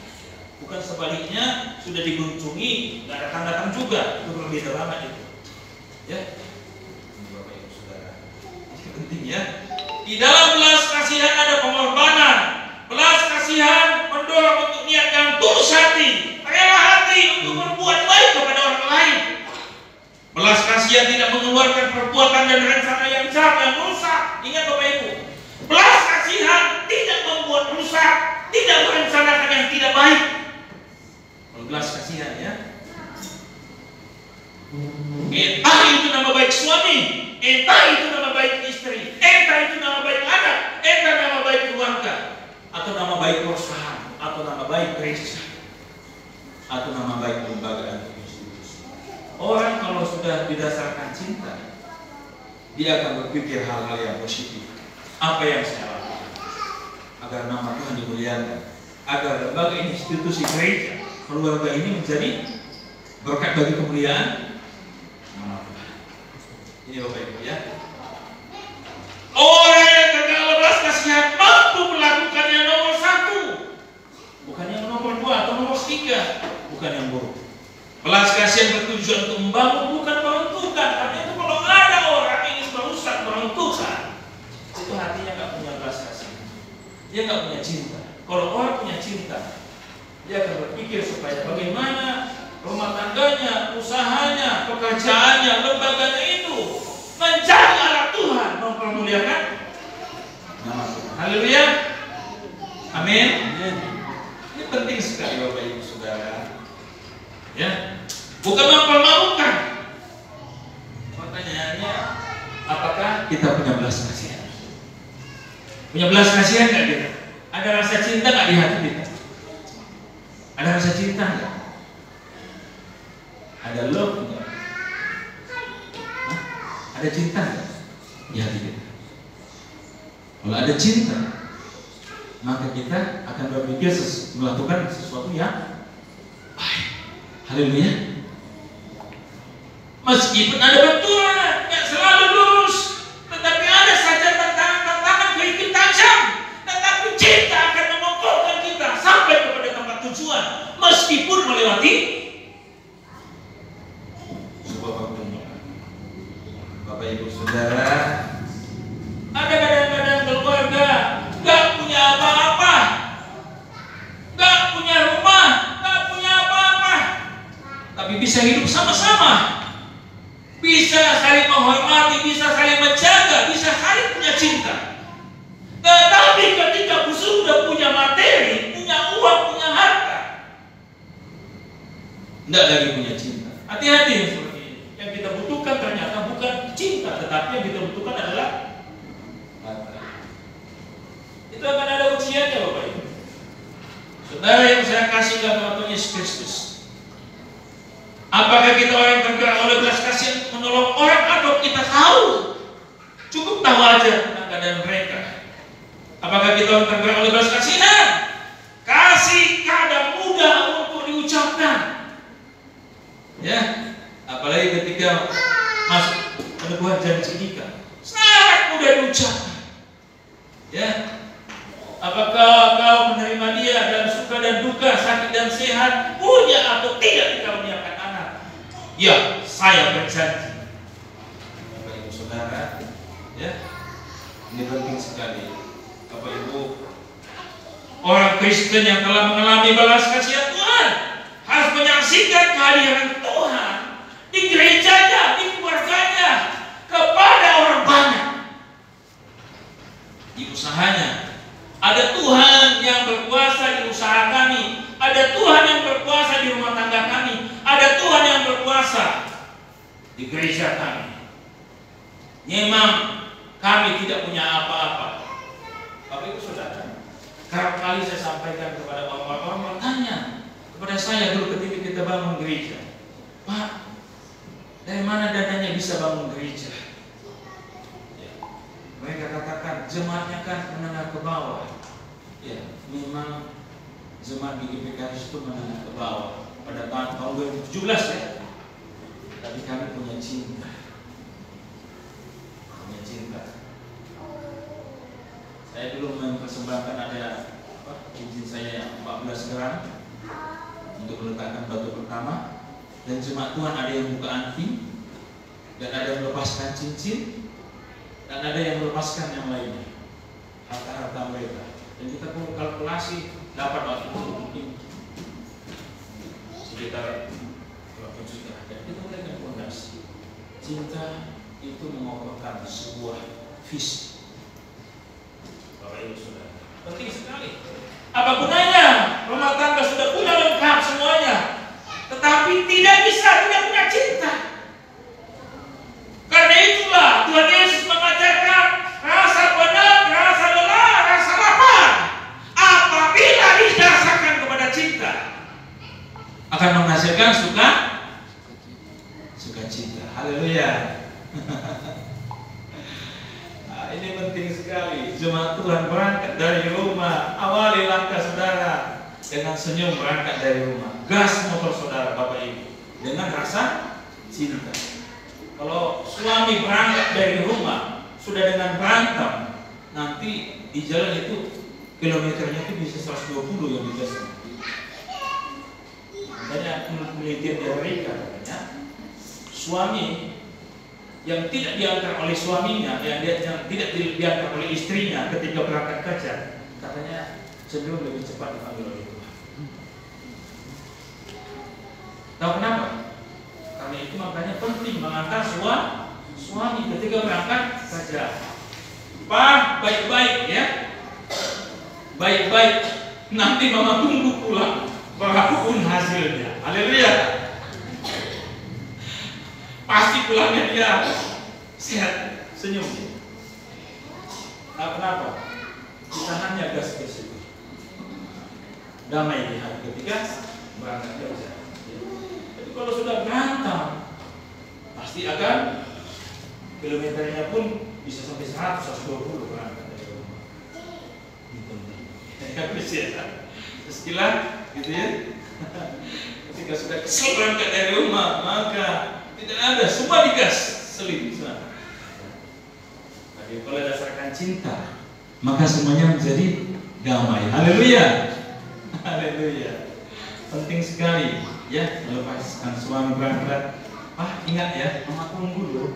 Bukan sebaliknya sudah digunjungi, nggak datang juga. Itu berbeda banget itu. Ya, ini Bapak Ibu Saudara. Ini penting ya. Di dalam belas kasihan ada pengorbanan. Belas kasihan mendorong untuk niat yang tulus hati, rela hati untuk berbuat baik kepada orang lain. Belas kasihan tidak mengeluarkan perbuatan dan rencana yang jahat yang rusak. Ingat Bapak Ibu, belas kasihan tidak membuat rusak, tidak merencanakan yang tidak baik. Kalau belas kasihan ya, entah itu nama baik suami, entah itu nama baik istri, entah itu nama baik anak, entah nama baik keluarga, atau nama baik perusahaan, atau nama baik gereja, atau nama baik lembaga dan institusi. Orang kalau sudah didasarkan cinta, dia akan berpikir hal-hal yang positif. Apa yang saya lakukan? agar nama Tuhan dimuliakan, agar lembaga institusi gereja, keluarga ini menjadi berkat bagi kemuliaan nama Tuhan. Ini Bapak Ibu ya. Orang yang gagal belas kasihan mampu melakukan yang nomor 1, bukan yang nomor 2 atau nomor 3, bukan yang buruk. Belas kasihan bertujuan untuk membangun, bukan meruntuhkan. Karena itu kalau ada orang ingin merusak, meruntuhkan, itu hatinya nggak punya belas kasihan, dia nggak punya cinta. Kalau orang punya cinta, dia akan berpikir supaya bagaimana rumah tangganya, usahanya, pekerjaannya, lembaganya itu menjadi alat Tuhan, mempermuliakan nama Tuhan. Haleluya. Amin. Ini penting sekali Bapak Ibu Saudara. Ya, bukan mempermalukan. Pertanyaannya, apakah kita punya belas kasihan? Punya belas kasihan nggak kita? Ada rasa cinta nggak di hati kita? Ada rasa cinta nggak? Ada love nggak? Ada cinta nggak di hati kita? Kalau ada cinta, maka kita akan berpikir melakukan sesuatu yang baik. Haleluya. Meskipun ada benturan yang selalu lurus, tetapi ada saja tantangan kritik tajam, tetapi cinta akan mengokohkan kita sampai kepada tempat tujuan, meskipun melewati sebuah pertemuan. Bapak Ibu Saudara, ada kadang-kadang keluarga gak punya apa-apa, gak punya rumah, gak punya apa-apa, tapi bisa hidup sama-sama, bisa saling menghormati, bisa saling menjaga, bisa saling punya cinta. Tetapi ketika sudah punya materi, punya uang, punya harta, tidak lagi punya cinta. Hati-hati seperti ini. Yang kita butuhkan ternyata bukan cinta, tetapi yang kita butuhkan adalah harta. Itu akan ada ujiannya Bapak Ibu. Saudara yang saya kasih dalam Tuhan Yesus Kristus, apakah kita orang yang tergerak oleh belas kasihan untuk menolong orang, atau kita tahu, cukup tahu aja tentang keadaan mereka? Apakah kita orang tergerak oleh belas kasihan? Kasih kadang mudah untuk diucapkan, ya, apalagi ketika masuk peneguhan janji nikah, sangat mudah diucapkan, ya. Apakah kau menerima dia dalam suka dan duka, sakit dan sehat, punya atau tidak dikaruniakan anak? Ya, saya berjanji. Bapak Ibu Saudara, ya, ini penting sekali. Bapak Ibu, orang Kristen yang telah mengalami belas kasihan Tuhan harus menyaksikan kehadiran Tuhan di gerejanya, di keluarganya, kepada orang banyak, di usahanya. Ada Tuhan yang berkuasa di usaha kami, ada Tuhan yang berkuasa di rumah tangga kami, ada Tuhan yang berkuasa di gereja kami. Memang kami tidak punya apa-apa. Bapak Ibu Saudara, kerap kali saya sampaikan kepada orang-orang bertanya kepada saya dulu ketika kita bangun gereja, Pak, dari mana dananya bisa bangun gereja? Ya, mereka katakan jemaatnya kan menengah ke bawah. Ya, memang jemaat GGPKRIS itu menengah ke bawah pada tahun 2017 ya. Tapi kami punya cinta. Punya cinta. Saya dulu mempersembahkan ada cincin saya yang 14 gram untuk meletakkan batu pertama, dan jemaat Tuhan ada yang buka anting, dan ada yang melepaskan cincin, dan ada yang melepaskan yang lainnya, harta-harta mereka. Dan kita perlu kalkulasi dapat waktu itu mungkin sekitar berapa juta. Dan kita mulai dengan fondasi. Cinta itu mengokohkan sebuah visi. Bapak Ibu Saudara, penting sekali. Apa gunanya rumah tangga sudah punya lengkap semuanya, tetapi tidak bisa, tidak punya cinta? Karena itulah Tuhan Yesus mengajarkan rasa benar, rasa lelah, rasa lapar, apabila didasarkan kepada cinta, akan menghasilkan sukacita. Haleluya. Nah, ini penting sekali. Jemaat Tuhan berangkat dari rumah dengan senyum berangkat dari rumah, gas motor saudara Bapak Ibu dengan rasa cinta. Kalau suami berangkat dari rumah sudah dengan berantem, nanti di jalan itu kilometernya itu bisa 120 yang digas. Makanya menurut penelitian di Amerika katanya suami yang tidak diantar oleh suaminya, yang tidak diantar oleh istrinya ketika berangkat kerja, katanya cenderung lebih cepat dipanggil oleh Tuhan. Tahu kenapa? Karena itu makanya penting mengantar suami ketika berangkat kerja. Pak, baik-baik ya, baik-baik. Nanti mama tunggu pulang, berapapun hasilnya. Haleluya. Pasti pulangnya dia sehat, senyum. Nah, kenapa? Kita hanya gas ke situ. Damai di hati ketika berangkat kerja. Jadi kalau sudah berantem, pasti akan kilometernya pun bisa sampai 120 berangkat dari rumah. Ini penting. Sekilas, gitu ya. Ketika sudah kesel berangkat dari rumah, maka tidak ada, semua digas, selip. Tapi kalau dasarkan cinta, maka semuanya menjadi damai. Haleluya, haleluya. Penting sekali ya melepaskan suami berangkat. Ingat ya, mama tunggu dulu.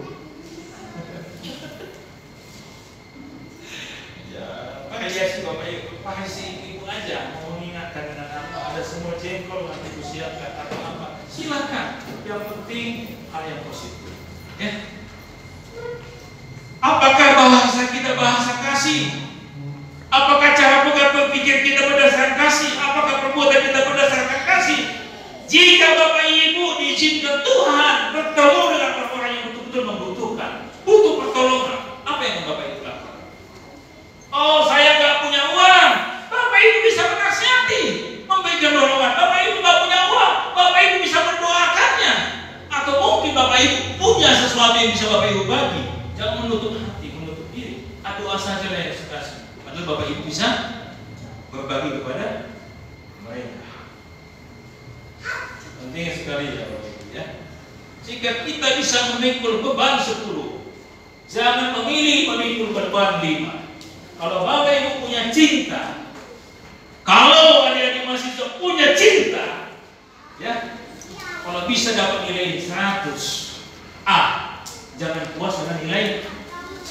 Ya, bahaya sih Bapak Ibu, bahaya sih Ibu aja mau mengingatkan dengan apa? Ada semua jengkol nanti kusiapkan atau apa? Silakan. Yang penting hal yang positif. Ya. Apakah bahasa kita bahasa kasih? Apakah cara berpikir kita berdasarkan kasih? Apakah perbuatan kita berdasarkan kasih? Jika Bapak Ibu diizinkan Tuhan bertemu dengan orang-orang yang betul-betul membutuhkan, butuh pertolongan, apa yang Bapak Ibu lakukan? Oh, saya nggak punya uang. Bapak Ibu bisa menasihati, memberikan dorongan. Bapak Ibu nggak punya uang, Bapak Ibu bisa mendoakannya. Atau mungkin Bapak Ibu punya sesuatu yang bisa Bapak Ibu bagi. Jangan menutup hati, menutup diri. Doa saja lah yang sekasih. Padahal Bapak Ibu bisa berbagi kepada mereka. Penting sekali ya Bapak Ibu ya. Jika kita bisa memikul beban 10, jangan memilih memikul beban 5. Kalau Bapak Ibu punya cinta, kalau adik-adik mahasiswa punya cinta, ya, kalau bisa dapat nilai 100 A, jangan puas dengan nilai C.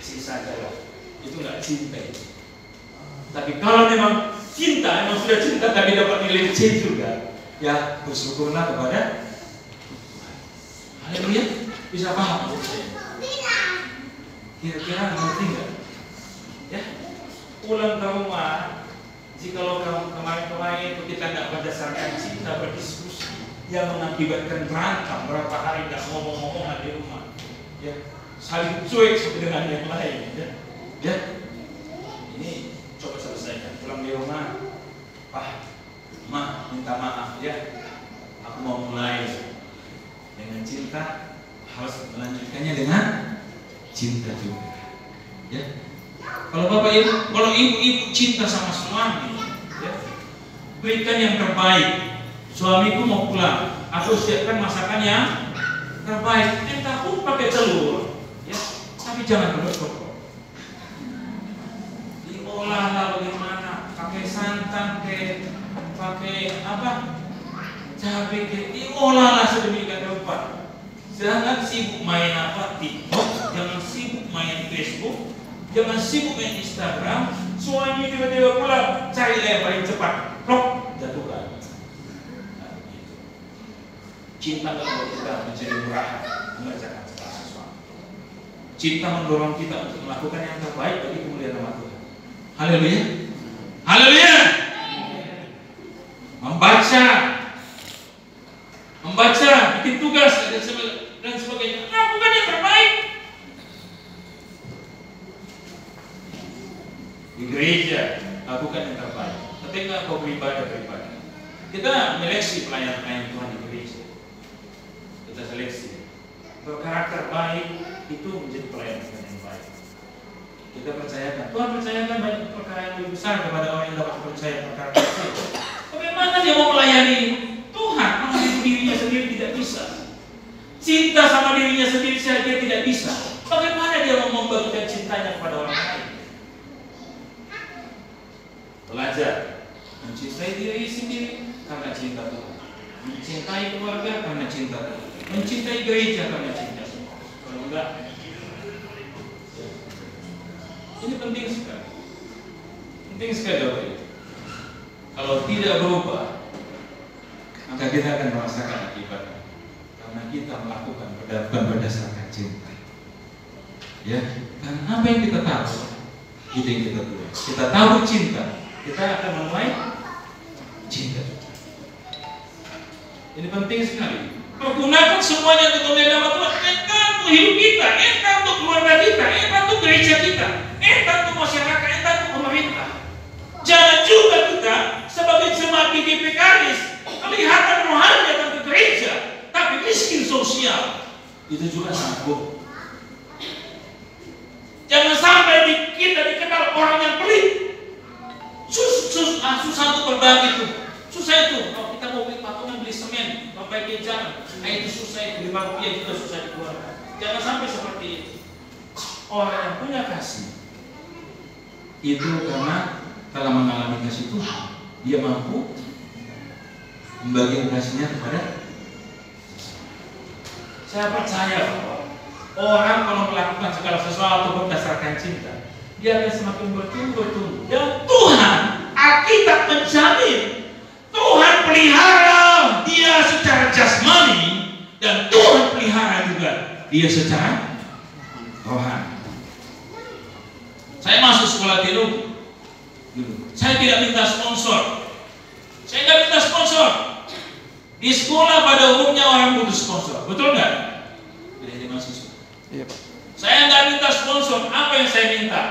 C saja lah, itu nggak cinta itu. Tapi kalau memang cinta, memang sudah cinta tapi dapat nilai C juga, ya bersyukurlah kepada haleluya. Bisa paham maksud saya? Kira-kira ngerti nggak? Ya, pulang ke rumah, jikalau kemarin-kemarin itu kita nggak berdasarkan cinta berdiskusi yang mengakibatkan berantem berapa hari nggak ngomong-ngomongan di rumah, ya saling cuek satu dengan yang lain, ya, ini coba selesaikan. Pulang di rumah, Pak, Ma, minta maaf ya, aku mau mulai dengan cinta, harus melanjutkannya dengan cinta juga, ya. Kalau Bapak Ibu, kalau ibu-ibu cinta sama suami, ya, berikan yang terbaik. Suamiku mau pulang, aku siapkan masakan yang terbaik. Entah pun pakai telur, ya, tapi jangan berlebihan. Diolah lah bagaimana, pakai santan, pakai apa, cabai, diolah lah sedemikian rupa. Jangan sibuk main apa TikTok, jangan sibuk main Facebook. Jangan sibuk main Instagram. Suami tiba-tiba pulang, cari yang paling cepat, plok, jatuhkan. Nah, gitu. Cinta membuat kita menjadi murah, mengerjakan segala sesuatu. Cinta mendorong kita untuk melakukan yang terbaik bagi kemuliaan nama Tuhan. Haleluya, haleluya. Membaca, bikin tugas dan sebagainya. Lakukan yang terbaik. Di gereja, lakukan yang terbaik. Ketika kau beribadah. Kita menyeleksi pelayan-pelayan Tuhan di gereja. Kita seleksi. Berkarakter baik itu menjadi pelayan Tuhan yang baik. Kita percayakan. Tuhan percayakan banyak perkara yang lebih besar kepada orang yang dapat percaya perkara kecil. Bagaimana dia mau melayani Tuhan? Kalau dirinya sendiri tidak bisa. Cinta sama dirinya sendiri saja dia tidak bisa. Bagaimana dia mau membagikan cintanya kepada orang lain? Belajar mencintai diri sendiri karena cinta Tuhan, mencintai keluarga karena cinta Tuhan, mencintai gereja karena cinta Tuhan. Kalau enggak, ini penting sekali. Penting sekali Bapak Ibu. Kalau tidak berubah, maka kita akan merasakan akibatnya. Karena kita melakukan bukan berdasarkan cinta. Ya, karena apa yang kita tahu, itu yang kita tulis. Kita tahu cinta, kita akan mulai cinta. Ini penting sekali. Pergunakan semuanya untuk kemuliaan nama Tuhan. Entah untuk hidup kita, entah untuk keluarga kita, entah untuk gereja kita, entah untuk masyarakat, entah untuk pemerintah. Jangan juga kita sebagai jemaat GKP Karis kelihatan rohani datang ke gereja, tapi miskin sosial. Itu juga sanggup. Jangan sampai kita dikenal orang yang pelit. Susah untuk berbagi itu. Susah itu. Kalau kita mau beli patungan, beli semen, memperbaiki jalan, itu susah itu. 5 rupiah juga susah dikeluarkan. Jangan sampai seperti itu. Orang yang punya kasih itu karena telah mengalami kasih Tuhan, dia mampu membagikan kasihnya kepada. Saya percaya bahwa orang kalau melakukan segala sesuatu berdasarkan cinta, dia akan semakin bertumbuh. Dan Tuhan, Alkitab menjamin, Tuhan pelihara dia secara jasmani, dan Tuhan pelihara juga dia secara rohani. Saya masuk sekolah teologi dulu. Saya tidak minta sponsor. Saya tidak minta sponsor. Di sekolah pada umumnya orang butuh sponsor, betul nggak? Tidak ada mahasiswa. Iya, Pak. Saya nggak minta sponsor. Apa yang saya minta?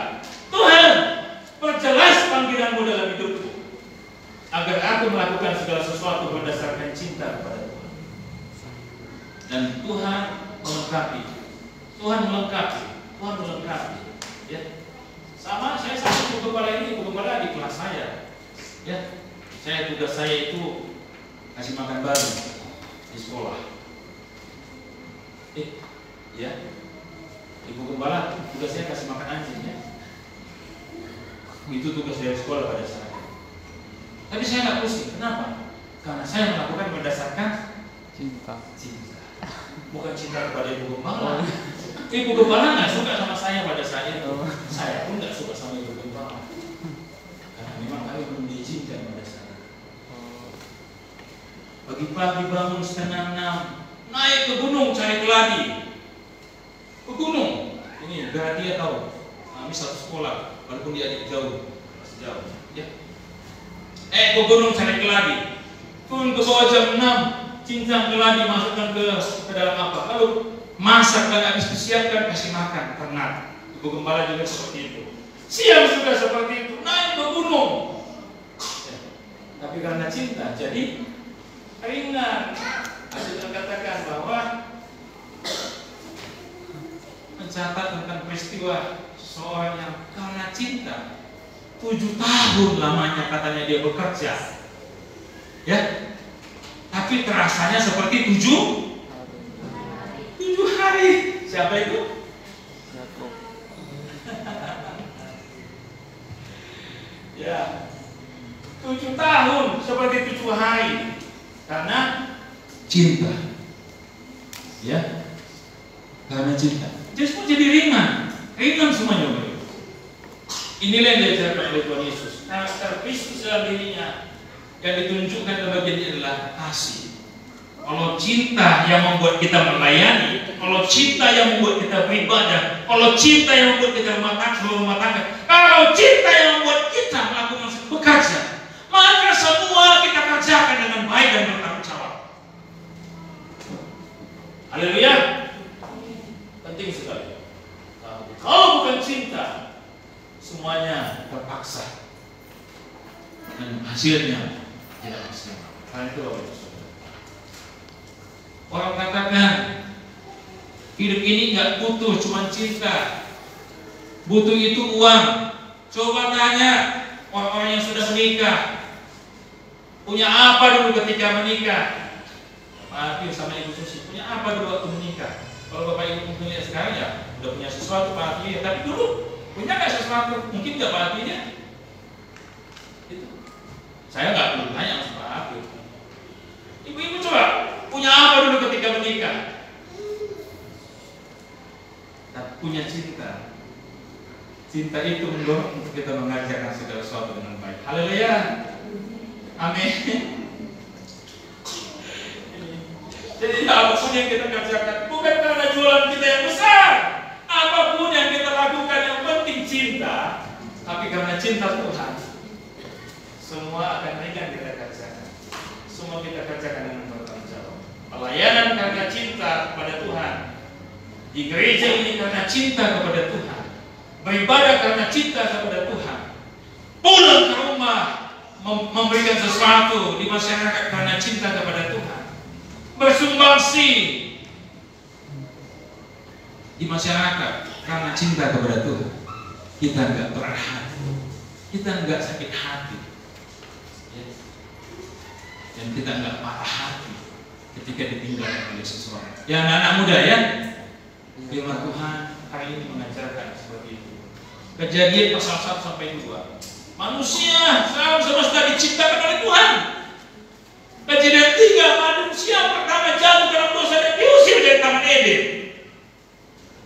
Tuhan, perjelas panggilanmu dalam hidupku, agar aku melakukan segala sesuatu berdasarkan cinta kepada Tuhan. Dan Tuhan melengkapi. Tuhan melengkapi. Ya. Sama saya satu ibu kepala di kelas saya. Ya. Tugas saya itu kasih makan baru di sekolah. Ya. Ibu gembala tugasnya kasih makan anjing ya. Itu tugas dari sekolah pada saat itu. Tapi saya nggak pusing. Kenapa? Karena saya melakukan berdasarkan cinta. Bukan cinta kepada ibu gembala. Ibu gembala nggak suka sama saya pada saat itu. Saya pun nggak suka sama ibu gembala. Karena memang kami belum diizinkan pada saat itu. Pagi-pagi bangun 5:30, naik ke gunung cari keladi. Ke gunung. Ini biar dia tahu. Kami satu sekolah, walaupun dia jauh, masih jauh. Ya. Ke gunung cari keladi. Turun ke bawah jam 6, cincang keladi masukkan ke dalam apa? Lalu masak dan habis disiapkan kasih makan ternak. Ibu gembala juga seperti itu. Siang juga seperti itu, naik ke gunung. Ya. Tapi karena cinta, jadi ringan. Ada katakan bahwa mencatat tentang peristiwa seorang yang karena cinta 7 tahun lamanya katanya dia bekerja, ya. Tapi terasanya seperti 7 hari. Siapa itu? Ya, 7 tahun seperti 7 hari karena cinta. Ya, karena cinta. Jadi ringan semuanya. Inilah yang diajarkan oleh Tuhan Yesus. Karakter Kristus dalam dirinya yang ditunjukkan dalam bagian ini adalah kasih. Kalau cinta yang membuat kita melayani, kalau cinta yang membuat kita beribadah, kalau cinta yang membuat kita rumah tangga, kalau cinta yang membuat kita melakukan bekerja, maka semua kita kerjakan dengan baik dan bertanggung jawab. Haleluya. Penting sekali. Kalau bukan cinta, semuanya terpaksa dan hasilnya tidak maksimal. Karena itu orang katakan hidup ini nggak butuh cuma cinta, butuh itu uang. Coba tanya orang-orang yang sudah menikah, punya apa dulu ketika menikah? Pak Atio sama Ibu Susi punya apa dulu waktu menikah? Kalau Bapak Ibu punya sekarang ya udah punya sesuatu Pak Atio, tapi dulu punya nggak sesuatu? Mungkin nggak Pak Atio. Itu saya nggak perlu tanya sama Pak Atio. Ibu-ibu coba punya apa dulu ketika menikah? Tapi punya cinta. Cinta itu mendorong untuk kita mengerjakan segala sesuatu dengan baik. Haleluya. Amin. Jadi apapun yang kita kerjakan bukan karena jualan kita yang besar. Apapun yang kita lakukan yang penting cinta. Tapi karena cinta Tuhan, semua akan ringan kita kerjakan. Semua kita kerjakan dengan bertanggung jawab. Pelayanan karena cinta kepada Tuhan. Di gereja ini karena cinta kepada Tuhan. Beribadah karena cinta kepada Tuhan. Pulang ke rumah memberikan sesuatu di masyarakat karena cinta kepada Tuhan. Bersumbangsi di masyarakat karena cinta kepada Tuhan. Kita enggak berat hati, kita enggak sakit hati, dan kita enggak patah hati ketika ditinggalkan oleh seseorang. Ya anak-anak muda ya, firman Tuhan hari ini mengajarkan seperti itu. Kejadian pasal 1 sampai 2. Manusia alam semesta diciptakan oleh Tuhan. Kejadian 3, manusia pertama jatuh dalam dosa dan diusir dari Taman Eden.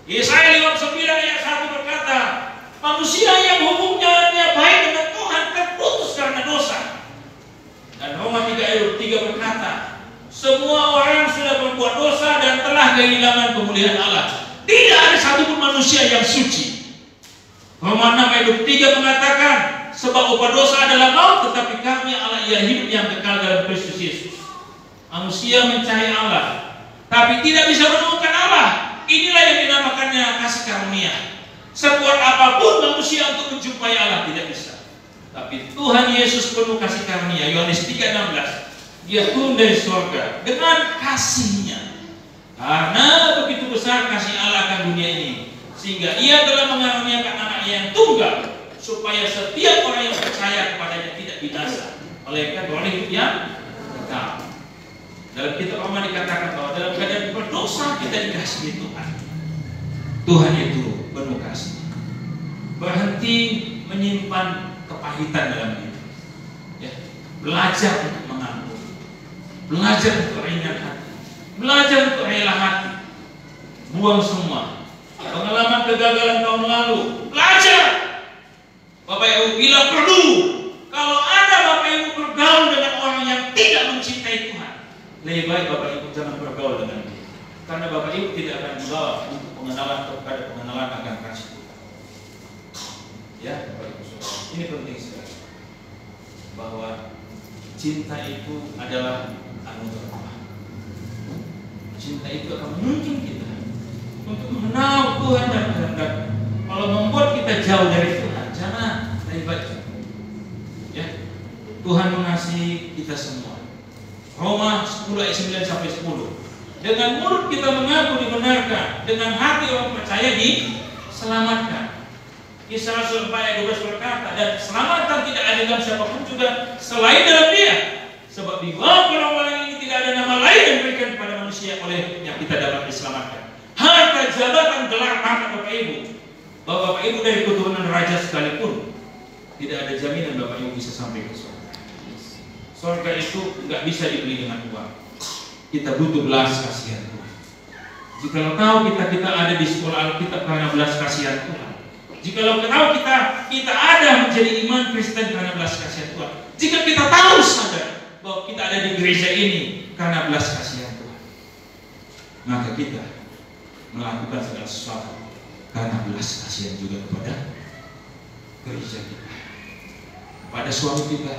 Yesaya 59 ayat 1 berkata, manusia yang hubungannya baik dengan Tuhan terputus karena dosa. Dan Roma 3 ayat 3 berkata, semua orang sudah berbuat dosa dan telah kehilangan kemuliaan Allah. Tidak ada satupun manusia yang suci. Roma 6 ayat 3 mengatakan, sebab upah dosa adalah maut, tetapi kami Allah ia hidup yang kekal dalam Kristus Yesus. Manusia mencari Allah, tapi tidak bisa menemukan Allah. Inilah yang dinamakannya kasih karunia. Sekuat apapun manusia untuk menjumpai Allah tidak bisa. Tapi Tuhan Yesus penuh kasih karunia. Yohanes 3:16. Dia turun dari surga dengan kasihnya. Karena begitu besar kasih Allah akan dunia ini, sehingga ia telah mengaruniakan anaknya yang tunggal, supaya setiap orang yang percaya kepadanya tidak binasa, melainkan beroleh hidup yang kekal. Dalam kitab Roma dikatakan bahwa dalam keadaan berdosa kita dikasihi Tuhan. Tuhan itu penuh kasih. Berhenti menyimpan kepahitan dalam hidup. Ya. Belajar untuk mengampuni. Belajar untuk ringan hati. Belajar untuk rela hati. Buang semua pengalaman kegagalan tahun lalu. Belajar. Bapak Ibu bila perlu, kalau ada Bapak Ibu bergaul dengan orang yang tidak mencintai Tuhan, lebih baik Bapak Ibu jangan bergaul dengan dia, karena Bapak Ibu tidak akan dibawa untuk pengenalan kepada pengenalan akan kasih Tuhan. Ya, Bapak Ibu, ini penting sekali bahwa cinta itu adalah anugerah Tuhan. Cinta itu akan menuntun kita untuk mengenal Tuhan dan kehendak. Kalau membuat kita jauh dari Tuhan, jangan lebih baik. Ya, Tuhan mengasihi kita semua. Roma 10 ayat 9 sampai 10. Dengan mulut kita mengaku dibenarkan, dengan hati orang percaya diselamatkan. Kisah Rasul 4 ayat 12 berkata, dan keselamatan tidak ada dalam siapapun juga selain dalam Dia. Sebab di bawah kolong-kolong ini tidak ada nama lain yang diberikan kepada manusia oleh yang kita dapat diselamatkan. Harta, jabatan, gelar, pangkat Bapak Ibu, bahwa Bapak Ibu dari keturunan raja sekalipun, tidak ada jaminan Bapak Ibu bisa sampai ke surga. Surga itu nggak bisa dibeli dengan uang. Kita butuh belas kasihan Tuhan. Jikalau tahu kita ada di sekolah Alkitab karena belas kasihan Tuhan. Jikalau tahu kita ada menjadi iman Kristen karena belas kasihan Tuhan. Jika kita tahu sadar bahwa kita ada di gereja ini karena belas kasihan Tuhan, maka kita melakukan segala sesuatu karena belas kasihan juga kepada gereja kita, kepada suami kita,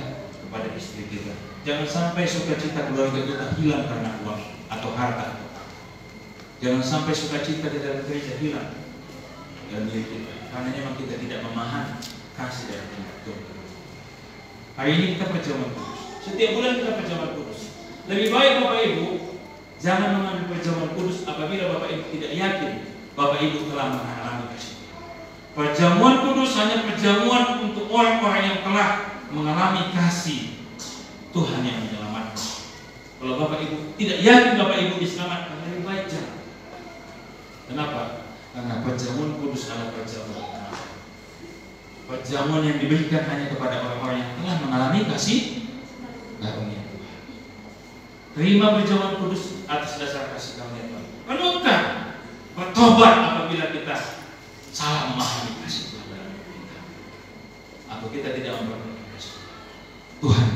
kepada istri kita. Jangan sampai sukacita keluarga kita hilang karena uang atau harta. Jangan sampai sukacita di dalam gereja hilang dalam diri kita, karena memang kita tidak memahami kasih dari Tuhan. Hari ini kita perjamuan kudus. Setiap bulan kita perjamuan kudus. Lebih baik Bapak Ibu jangan mengambil perjamuan kudus apabila Bapak Ibu tidak yakin Bapak Ibu telah mengalami kasih. Perjamuan kudus hanya perjamuan untuk orang-orang yang telah mengalami kasih Tuhan yang menyelamatkan. Kalau Bapak Ibu tidak yakin Bapak Ibu diselamatkan, lebih baik jangan. Kenapa? Karena perjamuan kudus adalah perjamuan yang diberikan hanya kepada orang-orang yang telah mengalami kasih karunia Tuhan. Terima perjamuan kudus atas dasar kasih karunia Tuhan. Renungkan, bertobat apabila kita salah memahami kasih Tuhan dalam hidup kita, atau kita tidak memperhatikan kasih Tuhan.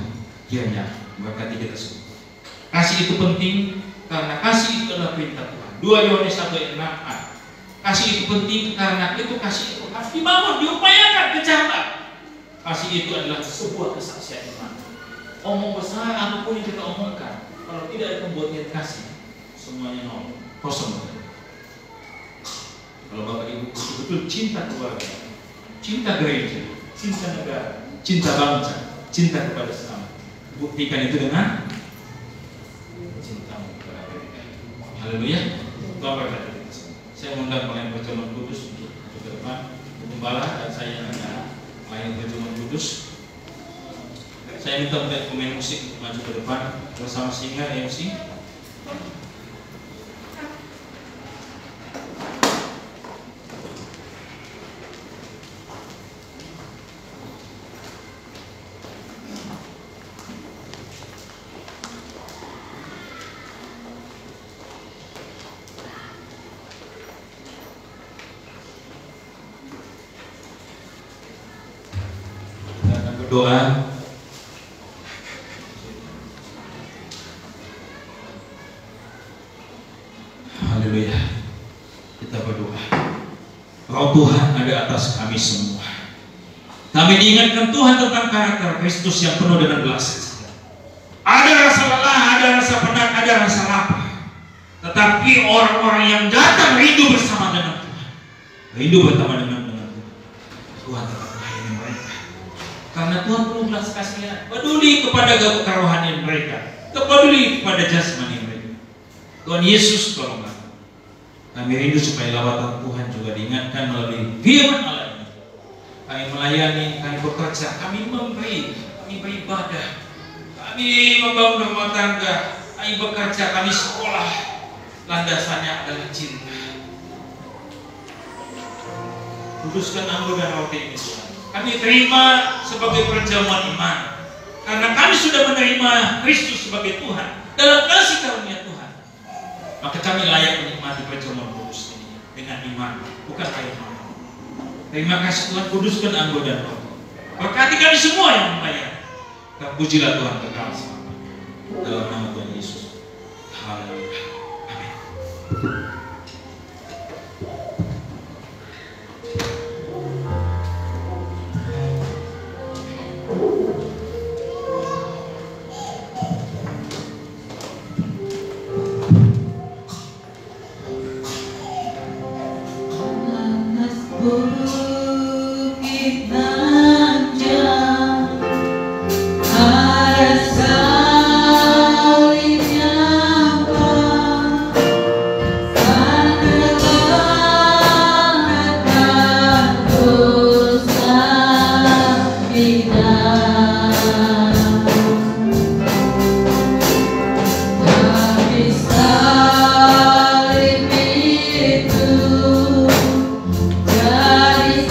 Kiranya memberkati kita semua. Kasih itu penting karena kasih itu adalah perintah Tuhan. 2 Yohanes 1:6. Kasih itu penting karena kasih itu harus dibangun, diupayakan, dicatat. Kasih itu adalah sebuah kesaksian iman. Omong besar apapun yang kita omongkan, kalau tidak ada pembuatan kasih, semuanya nol, kosong. Kalau Bapak Ibu betul-betul cinta keluarga, cinta gereja, cinta negara, cinta bangsa, cinta kepada sesama, buktikan itu dengan cintamu kepada gereja. Haleluya. Tuhan berkati. Saya mengundang pelayan perjamuan kudus untuk ke depan, gembala dan saya yang akan pelayan perjamuan kudus. Saya minta untuk pemain musik untuk maju ke depan bersama singer MC. Doa. Haleluya. Kita berdoa. Roh Tuhan ada atas kami semua. Kami diingatkan Tuhan tentang karakter Kristus yang penuh dengan belas kasihan. Ada rasa lelah, ada rasa penat, ada rasa lapar. Tetapi orang-orang yang datang rindu bersama dengan Tuhan, rindu bersama dengan Tuhan, Tuhan tetap melayani mereka. Karena Tuhan penuh belas kasihan, peduli kepada kerohanian mereka, peduli kepada jasmani mereka. Tuhan Yesus tolong kami rindu supaya lawatan Tuhan juga diingatkan melalui firman Allah ini. Kami melayani, kami bekerja, kami memberi, kami beribadah, kami membangun rumah tangga, kami bekerja, kami sekolah. Landasannya adalah cinta. Kuduskan anggur dan roti ini Tuhan. Kami terima sebagai perjamuan iman karena kami sudah menerima Kristus sebagai Tuhan dalam kasih karunia Tuhan. Maka kami layak menikmati perjamuan kudus ini dengan iman, bukan kayak iman. Terima kasih Tuhan, kuduskan anggur dan roti. Berkati kami semua yang membayar. Dan pujilah Tuhan kekal selama. Dalam nama Tuhan Yesus. Haleluya. Amin. Bukit Nanjang, ada salibnya Bapa, menelankan dosa kita. Tapi salib itu jadi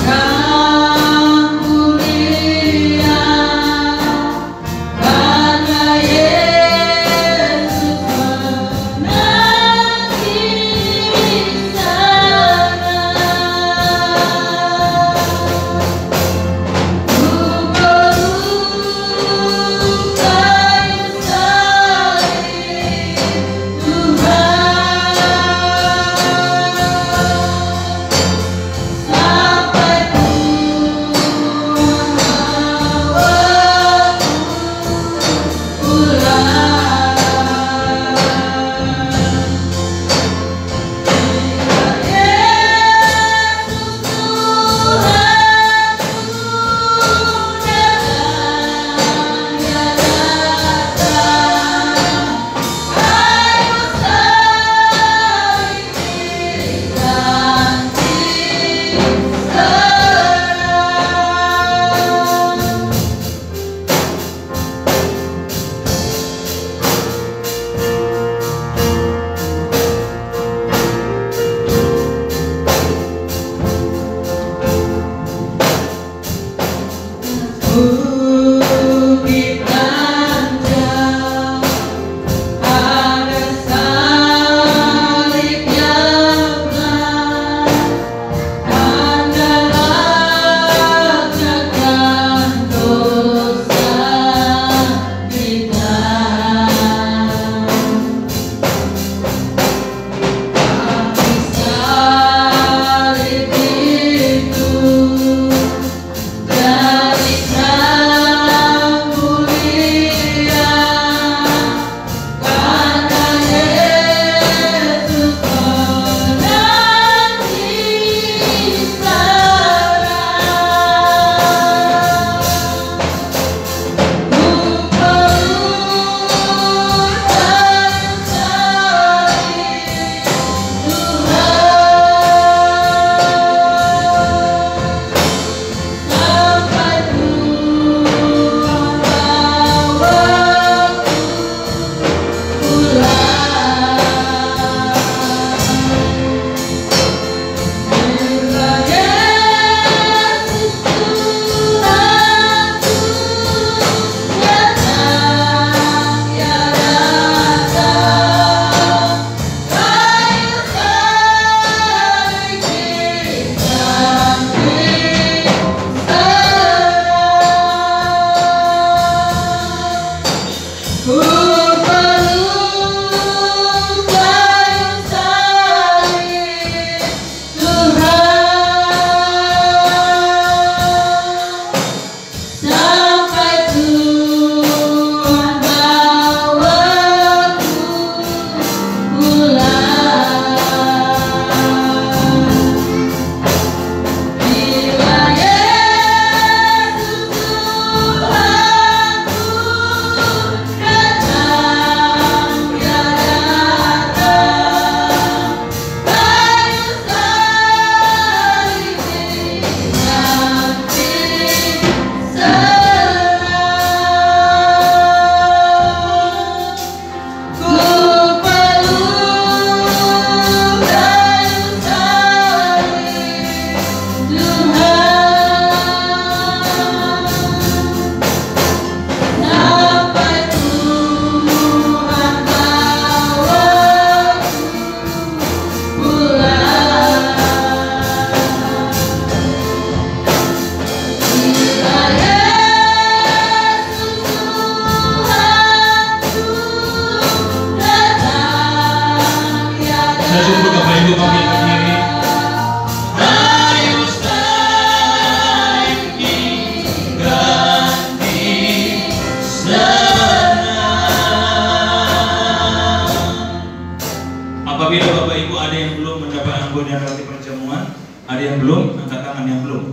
yang belum?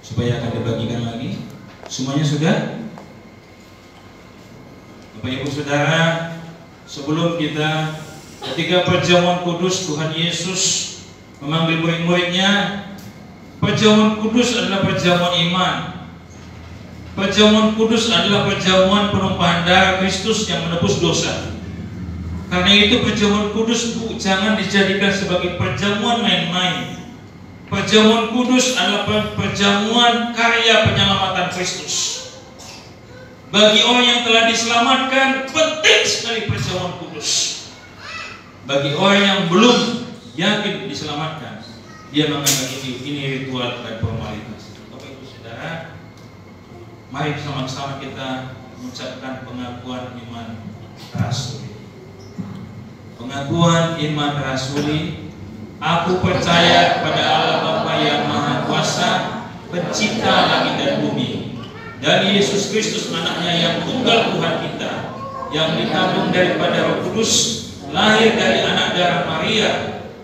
Supaya akan dibagikan lagi. Semuanya sudah? Bapak Ibu Saudara, sebelum kita ketika perjamuan kudus Tuhan Yesus memanggil murid-muridnya, perjamuan kudus adalah perjamuan iman. Perjamuan kudus adalah perjamuan penumpahan darah Kristus yang menebus dosa. Karena itu perjamuan kudus jangan dijadikan sebagai perjamuan main-main. Perjamuan kudus adalah perjamuan karya penyelamatan Kristus. Bagi orang yang telah diselamatkan, penting sekali perjamuan kudus. Bagi orang yang belum yakin diselamatkan, dia menganggap ini ritual dan formalitas. Bapak Ibu Saudara, mari sama-sama kita mengucapkan pengakuan iman rasuli. Pengakuan iman rasuli. Aku percaya kepada Allah Bapa yang Maha Kuasa, Pencipta langit dan bumi, dan Yesus Kristus anaknya yang tunggal Tuhan kita, yang dikandung daripada Roh Kudus, lahir dari anak darah Maria,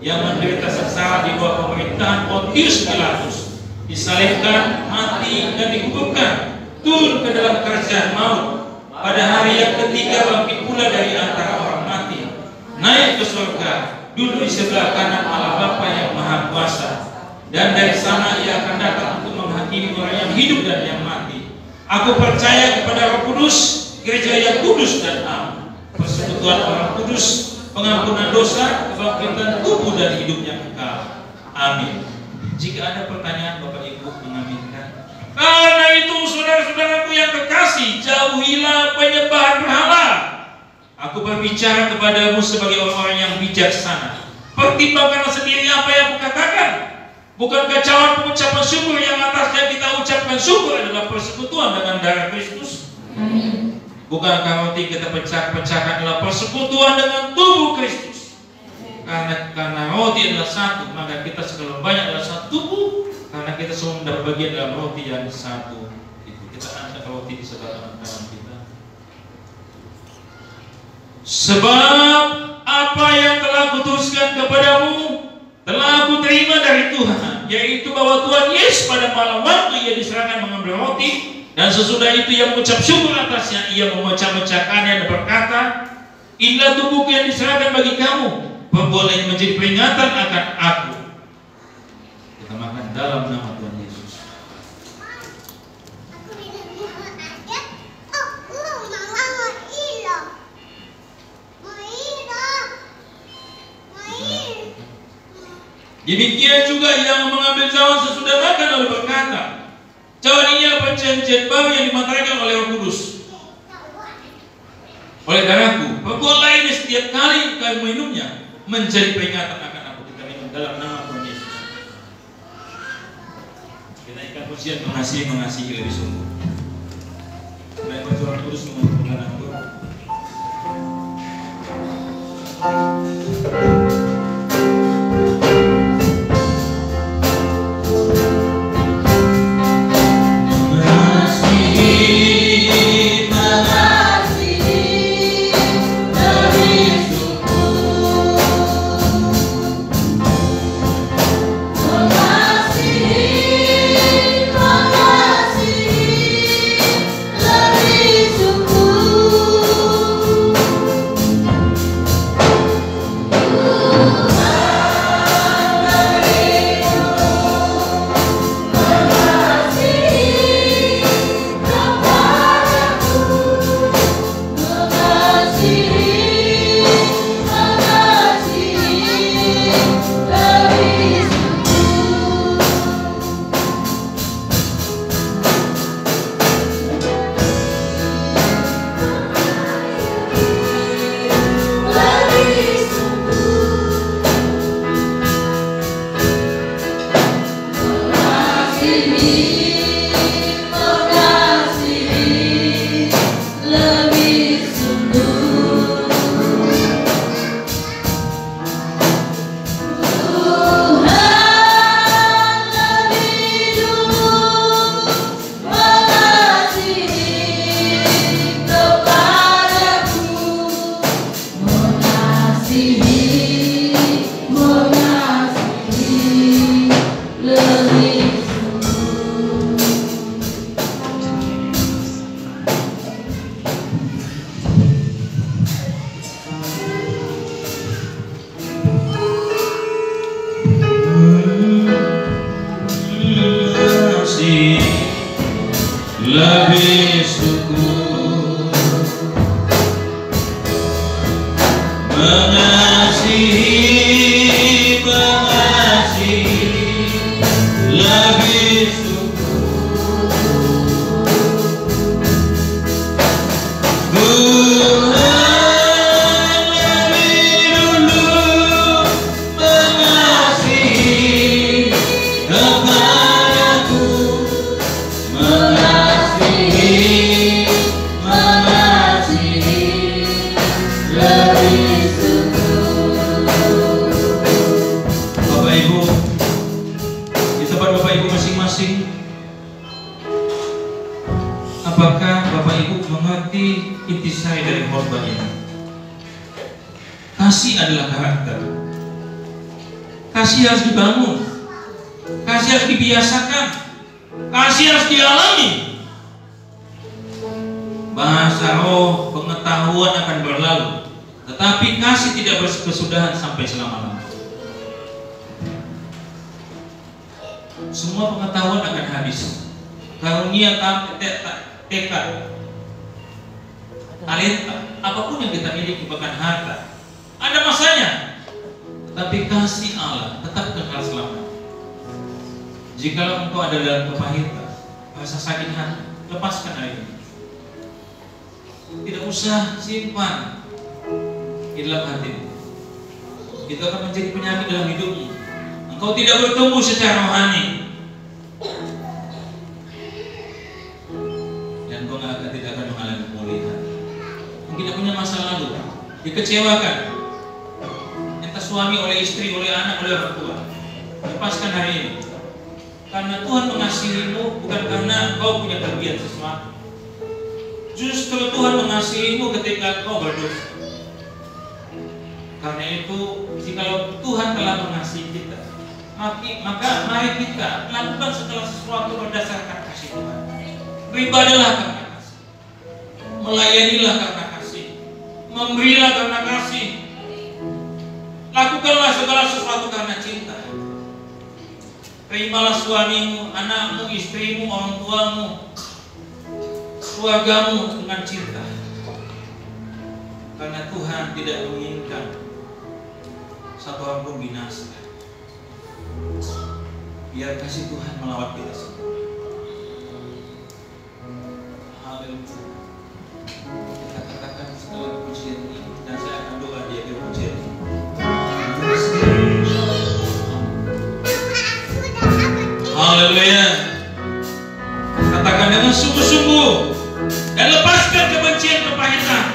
yang menderita sengsara di bawah pemerintahan Pontius Pilatus, disalibkan, mati dan dikuburkan, turun ke dalam kerajaan maut, pada hari yang ketiga bangkit pula dari antara orang mati, naik ke surga, duduk di sebelah kanan Allah Bapa yang Maha Kuasa, dan dari sana ia akan datang untuk menghakimi orang yang hidup dan yang mati. Aku percaya kepada Roh Kudus, gereja yang kudus dan am, persekutuan orang kudus, pengampunan dosa, kebangkitan tubuh dan hidup yang kekal. Amin. Jika ada pertanyaan, Bapak Ibu mengaminkan. Karena itu saudara-saudaraku yang kekasih, jauhilah penyembahan berhala. Aku berbicara kepadamu sebagai orang-orang yang bijaksana. Pertimbangkanlah sendiri apa yang kukatakan. Bukankah cawan pengucapan syukur yang atasnya kita ucapkan syukur adalah persekutuan dengan darah Kristus? Bukankah roti kita pecahkan adalah persekutuan dengan tubuh Kristus? Karena roti adalah satu, maka kita segala banyak adalah satu tubuh. Karena kita semua mendapat bagian dalam roti yang satu itu. Kita angkat roti di sebelah kanan kita. Sebab apa yang telah kutuliskan kepadamu telah aku terima dari Tuhan, yaitu bahwa Tuhan Yesus pada malam waktu ia diserahkan mengambil roti, dan sesudah itu ia mengucap syukur atasnya, ia memecah-mecahkannya dan berkata, inilah tubuhku yang diserahkan bagi kamu, perbuatan menjadi peringatan akan aku. Kita makan dalam nama Tuhan Yesus. Demikian juga yang mengambil cawan sesudah makan lalu berkata, cawan ini adalah perjanjian baru yang dimantarkan oleh Roh Kudus, oleh darahku. Perbuatlah ini setiap kali kamu minumnya menjadi peringatan akan aku. Kita minum dalam nama Tuhan Yesus. Kita ikat pujian mengasihi lebih sungguh. Baik Roh Kudus mengumpulkan aku. Syukur mengasihi, lebih syukur, mengasihi, lebih syukur. Tuhan lebih dulu mengasihi kepadaku, mengasihi lebih syukur. Bapak Ibu, di tempat Bapak Ibu masing-masing, apakah Bapak Ibu mengerti intisari dari khotbah ini? Kasih adalah karakter. Kasih harus dibangun. Kasih harus dibiasakan. Kasih harus dialami. Bahasa roh, pengetahuan akan berlalu, tetapi kasih tidak berkesudahan sampai selama-lamanya. Semua pengetahuan akan habis. Karunia, tekad, talenta, apapun yang kita miliki, bahkan harta, ada masanya. Tetapi kasih Allah tetap kekal selamanya. Jikalau engkau ada dalam kepahitan, rasa sakit hati, lepaskan hari ini. Tidak usah simpan di dalam hatimu. Itu akan menjadi penyakit dalam hidupmu. Engkau tidak bertumbuh secara rohani, dan engkau tidak akan mengalami pemulihan. Mungkin tidak punya masa lalu, dikecewakan, entah suami, oleh istri, oleh anak, oleh orang tua. Lepaskan hari ini, karena Tuhan mengasihimu bukan karena engkau punya kelebihan sesuatu. Justru Tuhan mengasihimu ketika engkau berdosa. Karena itu, jikalau Tuhan telah mengasihi kita, maka mari kita lakukan segala sesuatu berdasarkan kasih Tuhan. Beribadahlah karena kasih, melayanilah karena kasih, memberilah karena kasih, lakukanlah segala sesuatu karena cinta. Terimalah suamimu, anakmu, istrimu, orang tuamu, keluargamu dengan cinta, karena Tuhan tidak menginginkan satu orang pun binasa. Biar kasih Tuhan melawat kita semua. Haleluya. Kita katakan segala pujian ini, dan saya akan doa di akhir pujian ini. Haleluya. Katakan dengan sungguh-sungguh dan lepaskan kebencian, kepahitan.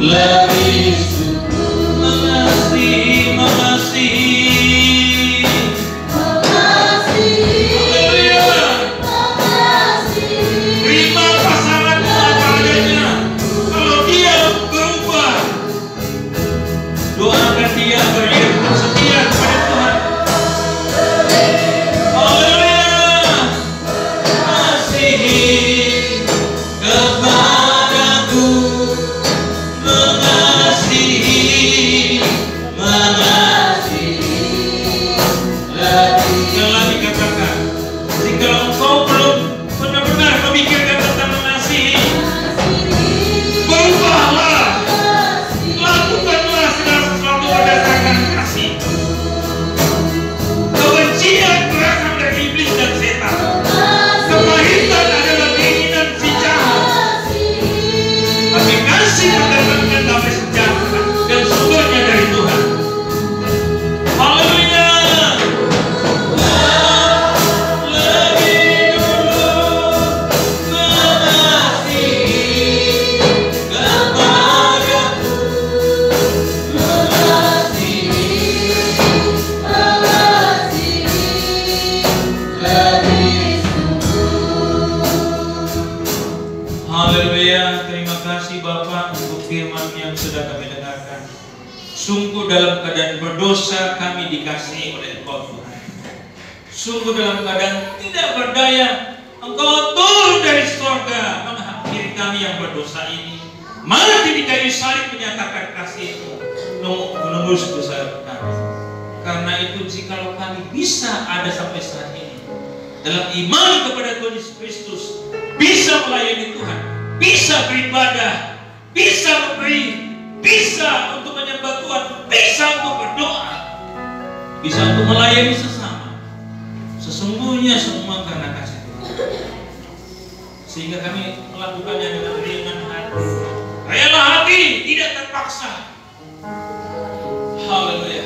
Lebih syukur, mengasihi, haleluya. Terima pasanganmu apa adanya. Kalau dia berubah, doakan dia setia kepada Tuhan. Haleluya. Mengasihi kepadaku, Janganlah dikatakan, jika engkau belum benar-benar memikirkan tentang mengasihi, berubahlah, lakukanlah segala sesuatu berdasarkan kasih. Kebencian berasal dari iblis dan setan. Kepahitan adalah keinginan si jahat. Tapi kasih mendatangkan damai sejahtera dan sumbernya dari Tuhan. Haleluya. Haleluya, terima kasih Bapak untuk firman yang sudah kami dengarkan. Sungguh dalam keadaan berdosa kami dikasihi oleh Engkau Tuhan. Sungguh dalam keadaan tidak berdaya, Engkau turun dari surga menghampiri kami yang berdosa ini. Mati di kayu salib menyatakan kasih-Mu menembus dosa kami. Karena itu jikalau kami bisa ada sampai saat ini dalam iman kepada Tuhan Yesus Kristus, bisa melayani Tuhan, bisa beribadah, bisa memberi, bisa untuk menyembah Tuhan, bisa untuk berdoa, bisa untuk melayani sesama, sesungguhnya semua karena kasih Tuhan. Sehingga kami melakukannya dengan ringan hati, rela hati, tidak terpaksa. Haleluya.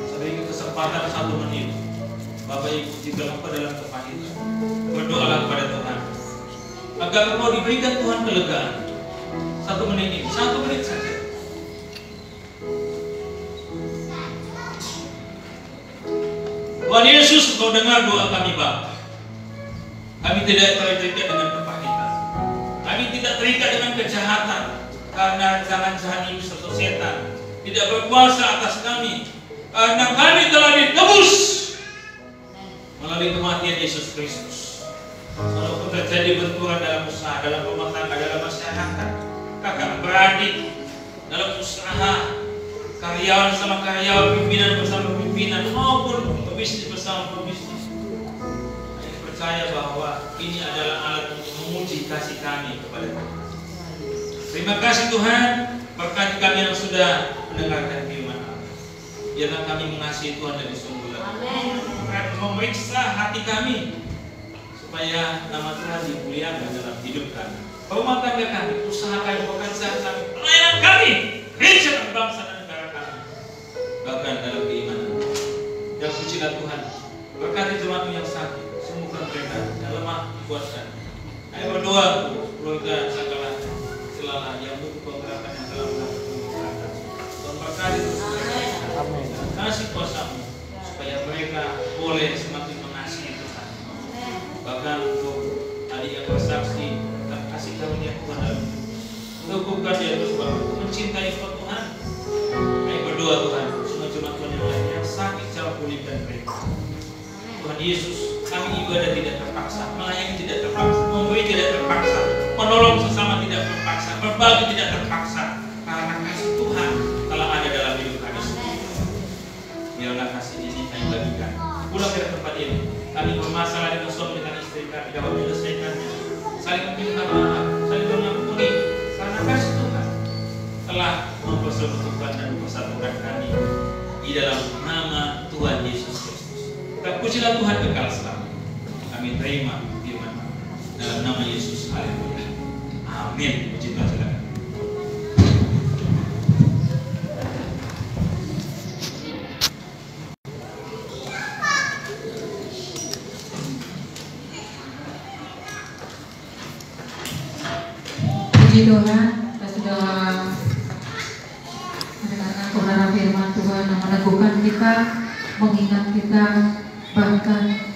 Sebagai kesempatan 1 menit, Bapak Ibu jika engkau dalam kepahitan, berdoalah kepada Tuhan agar engkau diberikan Tuhan kelegaan. 1 menit ini, 1 menit saja. Tuhan Yesus, Engkau dengar doa kami Bapa. Kami tidak terikat dengan kepahitan, kami tidak terikat dengan kejahatan, karena jalan-jalan ini serta setan tidak berkuasa atas kami, karena kami telah ditebus melalui kematian Yesus Kristus. Walaupun terjadi benturan dalam usaha, dalam rumah tangga, dalam masyarakat, kakak beradik, dalam usaha, karyawan sama karyawan, pimpinan bersama pimpinan, maupun pebisnis bersama pebisnis, saya percaya bahwa ini adalah alat untuk menguji kasih kami kepada Tuhan. Terima kasih Tuhan, berkati kami yang sudah mendengarkan firman Allah. Biarlah kami mengasihi Tuhan dari sungguh-sungguh, memeriksa hati kami supaya nama Tuhan dimuliakan dalam hidup kami, rumah tangga kami, usaha kami, pekerjaan kami, pelayanan kami, gereja dan bangsa dan negara kami, bahkan dalam keimanan. Dan pujilah Tuhan, berkati jemaat yang sakit, sembuhkan mereka, yang lemah dikuatkan. Ayo berdoa, keluarga segala celana yang butuh penggerakan yang telah melakukan penggerakan. Tuhan berkati terus mereka, kasih kuasa-Mu supaya mereka boleh semakin mengasihi Tuhan. Bahkan untuk adik yang bersaksi, kasih karunia Tuhan dalam teguhkan dia terus bahwa mencintai Tuhan. Ayo berdoa Tuhan, semua jemaat Tuhan yang lain yang sakit jauh pulihkan mereka. Tuhan Yesus, kami ibadah tidak terpaksa, melayani tidak terpaksa, memberi tidak terpaksa, menolong sesama tidak terpaksa, berbagi tidak terpaksa, karena kasih Tuhan telah ada dalam hidup kami semua. Biarlah kasih ini kami bagikan. Pulang ke tempat ini, kami bermasalah dengan suami dengan istri kami, dapat menyelesaikannya, saling meminta maaf, saling mengampuni, karena kasih Tuhan telah mempersatukan dan mempersatukan kami di dalam nama Tuhan Yesus Kristus. Pujilah Tuhan kekal selamanya. Kami terima firman dalam nama Yesus. Haleluya. Amin. Puji Tuhan. Silakan. Puji Tuhan, kita sudah mendengarkan kebenaran firman Tuhan yang meneguhkan kita, mengingat kita, bahkan